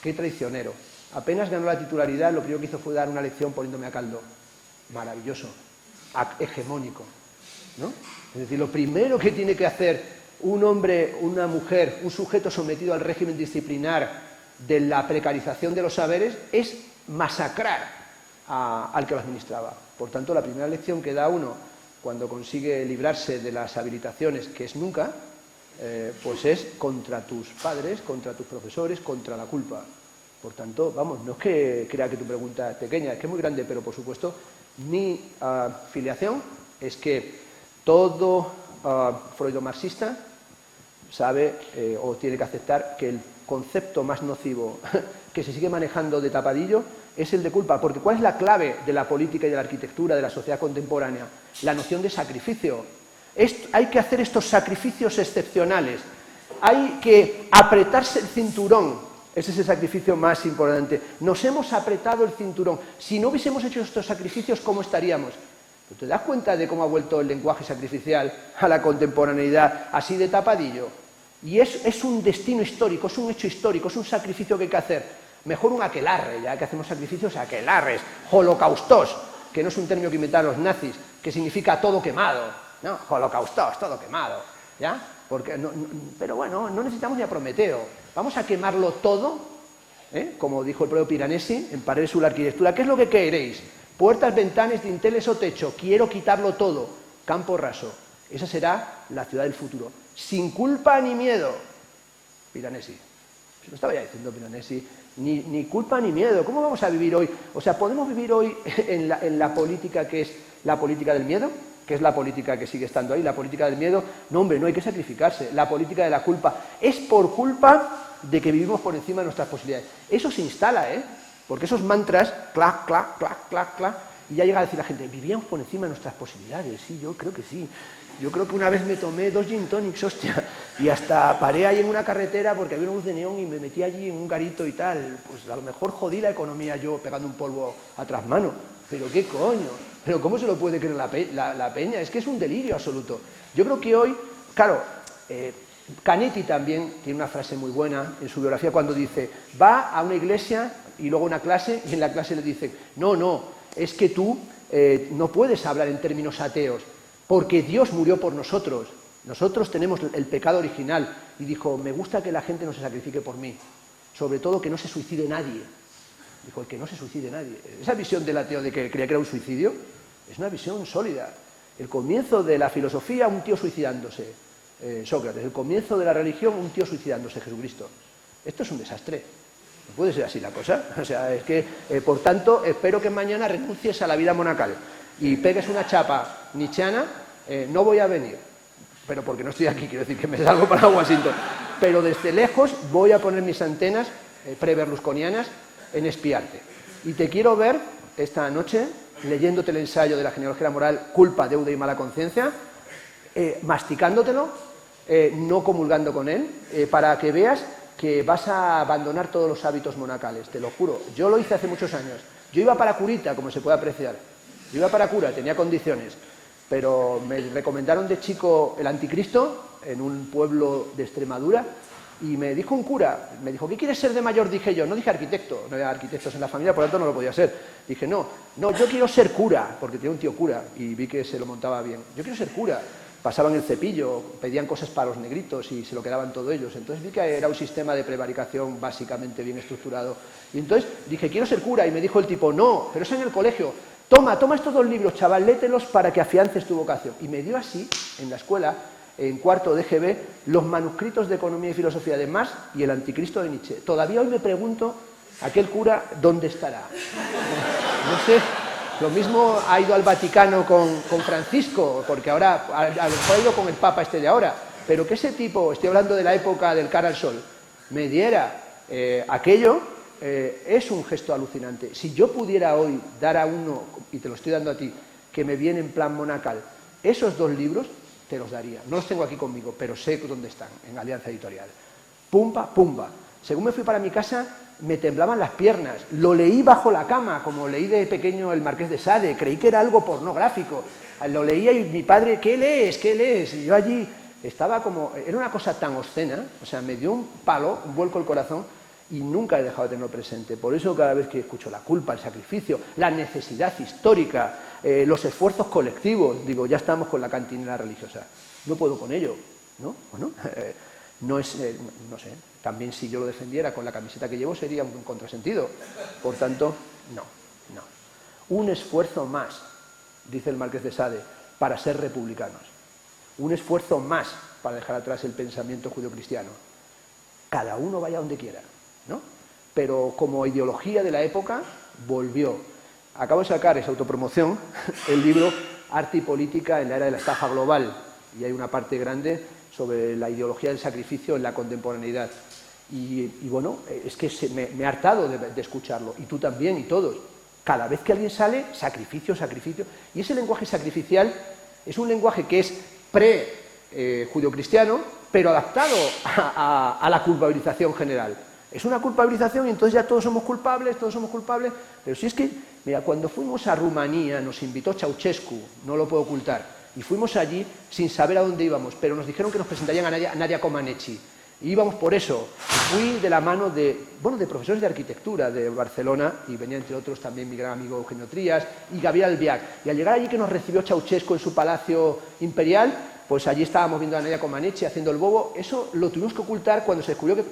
qué traicionero. Apenas ganó la titularidad, lo primero que hizo fue dar una lección poniéndome a caldo. Maravilloso, hegemónico, ¿no? Es decir, lo primero que tiene que hacer un hombre, una mujer, un sujeto sometido al régimen disciplinar de la precarización de los saberes es masacrar al que lo administraba. Por tanto, la primera lección que da uno cuando consigue librarse de las habilitaciones, que es nunca, pues es contra tus padres, contra tus profesores, contra la culpa. Por tanto, vamos, no es que crea que tu pregunta es pequeña, es que es muy grande, pero por supuesto mi filiación es que todo freudo-marxista sabe o tiene que aceptar que el concepto más nocivo que se sigue manejando de tapadillo es el de culpa, porque ¿cuál es la clave de la política y de la arquitectura de la sociedad contemporánea? La noción de sacrificio. Hay que hacer estos sacrificios excepcionales, hay que apretarse el cinturón. Ese es el sacrificio más importante. Nos hemos apretado el cinturón. Si no hubiésemos hecho estos sacrificios, ¿cómo estaríamos? ¿Te das cuenta de cómo ha vuelto el lenguaje sacrificial a la contemporaneidad así de tapadillo? Y es un destino histórico, es un hecho histórico, es un sacrificio que hay que hacer. Mejor un aquelarre, ya que hacemos sacrificios aquelarres, holocaustos, que no es un término que inventaron los nazis, que significa todo quemado. No, holocaustos, todo quemado, ¿ya? Porque pero bueno, no necesitamos ni a Prometeo. Vamos a quemarlo todo, como dijo el propio Piranesi, en Paredes sobre la arquitectura. ¿Qué es lo que queréis? Puertas, ventanas, dinteles o techo. Quiero quitarlo todo. Campo raso. Esa será la ciudad del futuro. Sin culpa ni miedo. Piranesi. Se lo estaba ya diciendo Piranesi. Ni culpa ni miedo. ¿Cómo vamos a vivir hoy? O sea, ¿podemos vivir hoy en la política que es la política del miedo? Que es la política que sigue estando ahí, la política del miedo. No, hombre, no hay que sacrificarse. La política de la culpa. Es por culpa de que vivimos por encima de nuestras posibilidades. Eso se instala, porque esos mantras, clac, clac, clac, clac, clac, y ya llega a decir la gente, vivíamos por encima de nuestras posibilidades. Sí, yo creo que sí. Yo creo que una vez me tomé 2 gin tonics, hostia, y hasta paré ahí en una carretera porque había una luz de neón y me metí allí en un garito y tal. Pues a lo mejor jodí la economía yo pegando un polvo a trasmano. Pero qué coño, pero ¿cómo se lo puede creer la peña? Es que es un delirio absoluto. Yo creo que hoy, claro, Canetti también tiene una frase muy buena en su biografía cuando dice, va a una iglesia y luego a una clase y en la clase le dicen, no, es que tú no puedes hablar en términos ateos porque Dios murió por nosotros. Nosotros tenemos el pecado original. Y dijo, me gusta que la gente no se sacrifique por mí, sobre todo que no se suicide nadie. Dijo, el que no se suicide nadie. Esa visión del ateo de que creía que era un suicidio es una visión sólida. El comienzo de la filosofía, un tío suicidándose, Sócrates. El comienzo de la religión, un tío suicidándose, Jesucristo. Esto es un desastre. No puede ser así la cosa. O sea, es que, por tanto, espero que mañana renuncies a la vida monacal y pegues una chapa nietzscheana. No voy a venir, pero porque no estoy aquí, quiero decir que me salgo para Washington. Pero desde lejos voy a poner mis antenas pre-berlusconianas en espiarte. Y te quiero ver esta noche leyéndote el ensayo de la genealogía moral, culpa, deuda y mala conciencia, masticándotelo, no comulgando con él, para que veas que vas a abandonar todos los hábitos monacales, te lo juro. Yo lo hice hace muchos años. Yo iba para curita, como se puede apreciar. Yo iba para cura, tenía condiciones. Pero me recomendaron de chico El Anticristo en un pueblo de Extremadura y me dijo un cura, me dijo, ¿qué quieres ser de mayor? Dije yo, no dije arquitecto, no había arquitectos en la familia, por lo tanto no lo podía ser. Dije, no, yo quiero ser cura, porque tenía un tío cura y vi que se lo montaba bien. Yo quiero ser cura. Pasaban el cepillo, pedían cosas para los negritos y se lo quedaban todos ellos. Entonces vi que era un sistema de prevaricación básicamente bien estructurado. Y entonces dije, quiero ser cura. Y me dijo el tipo, no, pero es en el colegio. Toma estos 2 libros, chaval, lételos para que afiances tu vocación. Y me dio así, en la escuela, en cuarto de GB, los manuscritos de Economía y Filosofía de Marx y El Anticristo de Nietzsche. Todavía hoy me pregunto, aquel cura, ¿dónde estará? No sé, lo mismo ha ido al Vaticano con Francisco, porque ahora a lo mejor ha ido con el Papa este de ahora, pero que ese tipo, estoy hablando de la época del cara al sol, me diera aquello, es un gesto alucinante. Si yo pudiera hoy dar a uno, y te lo estoy dando a ti, que me viene en plan monacal, esos 2 libros, te los daría. No los tengo aquí conmigo, pero sé dónde están, en Alianza Editorial. Pumba, pumba. Según me fui para mi casa, me temblaban las piernas. Lo leí bajo la cama, como leí de pequeño El Marqués de Sade. Creí que era algo pornográfico. Lo leía y mi padre, ¿qué lees? ¿Qué lees? Y yo allí estaba como... Era una cosa tan obscena, o sea, me dio un palo, un vuelco el corazón, y nunca he dejado de tenerlo presente. Por eso cada vez que escucho la culpa, el sacrificio, la necesidad histórica, los esfuerzos colectivos, digo, ya estamos con la cantinera religiosa. No puedo con ello, ¿no? Bueno, no es, no sé, también si yo lo defendiera con la camiseta que llevo sería un contrasentido. Por tanto, no. Un esfuerzo más, dice el Marqués de Sade, para ser republicanos. Un esfuerzo más para dejar atrás el pensamiento judeocristiano. Cada uno vaya donde quiera, ¿no? Pero como ideología de la época, volvió. Acabo de sacar, esa autopromoción, el libro Arte y Política en la era de la estafa global. Y hay una parte grande sobre la ideología del sacrificio en la contemporaneidad. Y bueno, es que me he hartado de escucharlo. Y tú también, y todos. Cada vez que alguien sale, sacrificio, sacrificio. Y ese lenguaje sacrificial es un lenguaje que es pre-judeocristiano, pero adaptado a la culpabilización general. Es una culpabilización y entonces ya todos somos culpables, pero si es que, mira, cuando fuimos a Rumanía nos invitó Ceausescu, no lo puedo ocultar, y fuimos allí sin saber a dónde íbamos, pero nos dijeron que nos presentarían a Nadia Comaneci, y íbamos por eso. Fui de la mano de profesores de arquitectura de Barcelona, y venía entre otros también mi gran amigo Eugenio Trías y Gabriel Albiach, y al llegar allí que nos recibió Ceausescu en su palacio imperial, pues allí estábamos viendo a Nadia Comaneci haciendo el bobo. Eso lo tuvimos que ocultar cuando se descubrió que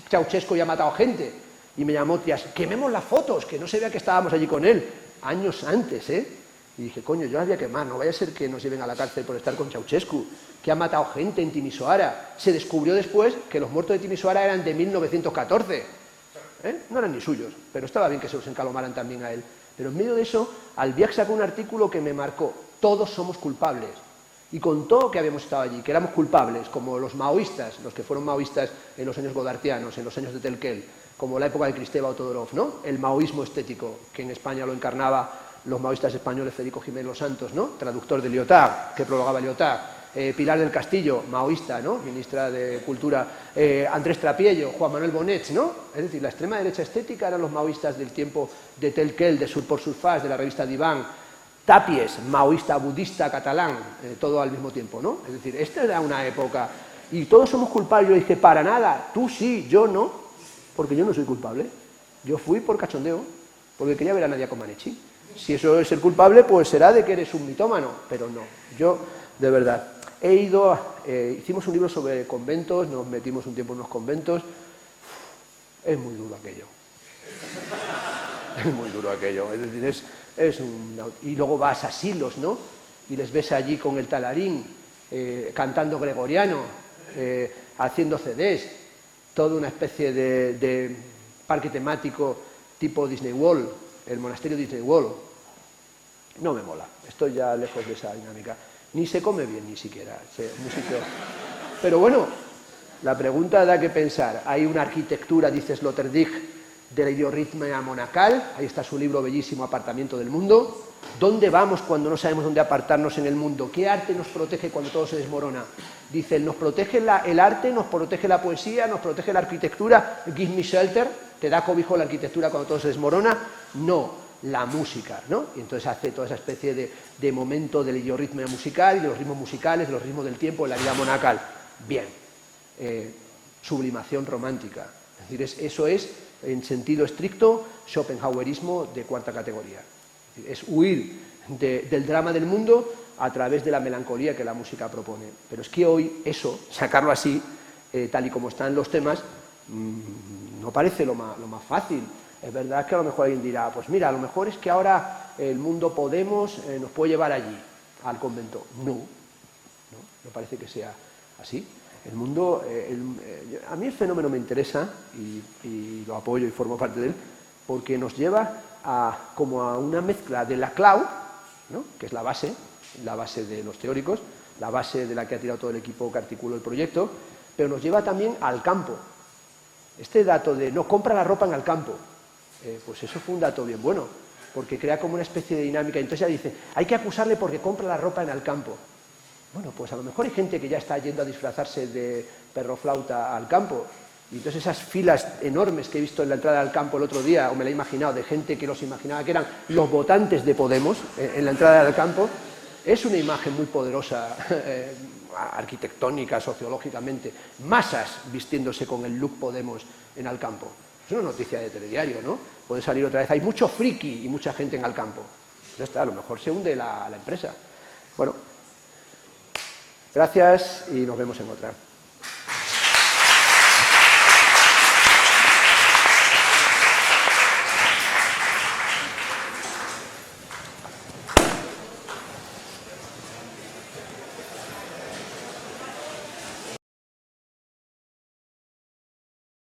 Ceausescu ya ha matado gente, y me llamó Trías, quememos las fotos, que no se vea que estábamos allí con él, años antes, y dije, coño, yo las voy a quemar, no vaya a ser que nos lleven a la cárcel por estar con Ceausescu, que ha matado gente en Timisoara. Se descubrió después que los muertos de Timisoara eran de 1914, no eran ni suyos, pero estaba bien que se los encalomaran también a él. Pero en medio de eso, Albiach sacó un artículo que me marcó, todos somos culpables. Y contó que habíamos estado allí, que éramos culpables, como los maoístas, los que fueron maoístas en los años godartianos, en los años de Telquel, como la época de Kristeva o Todorov, ¿no? El maoísmo estético, que en España lo encarnaba los maoístas españoles Federico Jiménez Los Santos, ¿no? Traductor de Lyotard, que prologaba Lyotard. Pilar del Castillo, maoísta, ¿no? Ministra de Cultura. Andrés Trapiello, Juan Manuel Bonets, ¿no? Es decir, la extrema derecha estética eran los maoístas del tiempo de Telquel, de Sur por Surfás, de la revista Diván. Tapies, maoísta, budista, catalán, todo al mismo tiempo, ¿no? Es decir, esta era una época, y todos somos culpables. Yo dije, para nada, tú sí, yo no, porque yo no soy culpable. Yo fui por cachondeo, porque quería ver a Nadia Comaneci. Si eso es ser culpable, pues será de que eres un mitómano, pero no. Yo, de verdad, he ido, hicimos un libro sobre conventos, nos metimos un tiempo en unos conventos. Es muy duro aquello. Es muy duro aquello, es decir, y luego vas a silos, ¿no? Y les ves allí con el talarín, cantando gregoriano, haciendo CDs, toda una especie de parque temático tipo Disney World, el monasterio Disney World. No me mola, estoy ya lejos de esa dinámica. Ni se come bien, ni siquiera. Pero bueno, la pregunta da que pensar. Hay una arquitectura, dice Sloterdijk, de la idiorritmia monacal. Ahí está su libro bellísimo, Apartamiento del Mundo. ¿Dónde vamos cuando no sabemos dónde apartarnos en el mundo? ¿Qué arte nos protege cuando todo se desmorona? Dice, nos protege el arte, nos protege la poesía, nos protege la arquitectura. Give me shelter, te da cobijo la arquitectura cuando todo se desmorona. No, la música, ¿no? Y entonces hace toda esa especie de momento del idiorritmo musical y de los ritmos musicales, de los ritmos del tiempo, de la vida monacal. Bien, sublimación romántica. Es decir, eso es, en sentido estricto, Schopenhauerismo de cuarta categoría. Es huir del drama del mundo a través de la melancolía que la música propone. Pero es que hoy eso, sacarlo así, tal y como están los temas, no parece lo más fácil. Es verdad que a lo mejor alguien dirá, pues mira, a lo mejor es que ahora el mundo Podemos nos puede llevar allí, al convento. No parece que sea así. El mundo, a mí el fenómeno me interesa y lo apoyo y formo parte de él, porque nos lleva como a una mezcla de la clau, ¿no? Que es la base de los teóricos, la base de la que ha tirado todo el equipo que articuló el proyecto, pero nos lleva también al campo. Este dato de no compra la ropa en el campo, pues eso fue un dato bien bueno, porque crea como una especie de dinámica. Entonces ya dice, hay que acusarle porque compra la ropa en el campo. Bueno, pues a lo mejor hay gente que ya está yendo a disfrazarse de perro flauta al campo, y entonces esas filas enormes que he visto en la entrada al campo el otro día, o me la he imaginado, de gente que los imaginaba que eran los votantes de Podemos en la entrada al campo, es una imagen muy poderosa, arquitectónica, sociológicamente, masas vistiéndose con el look Podemos en el campo. Es una noticia de telediario, ¿no? Puede salir otra vez, hay mucho friki y mucha gente en el campo. Ya está, a lo mejor se hunde la empresa. Bueno, gracias y nos vemos en otra.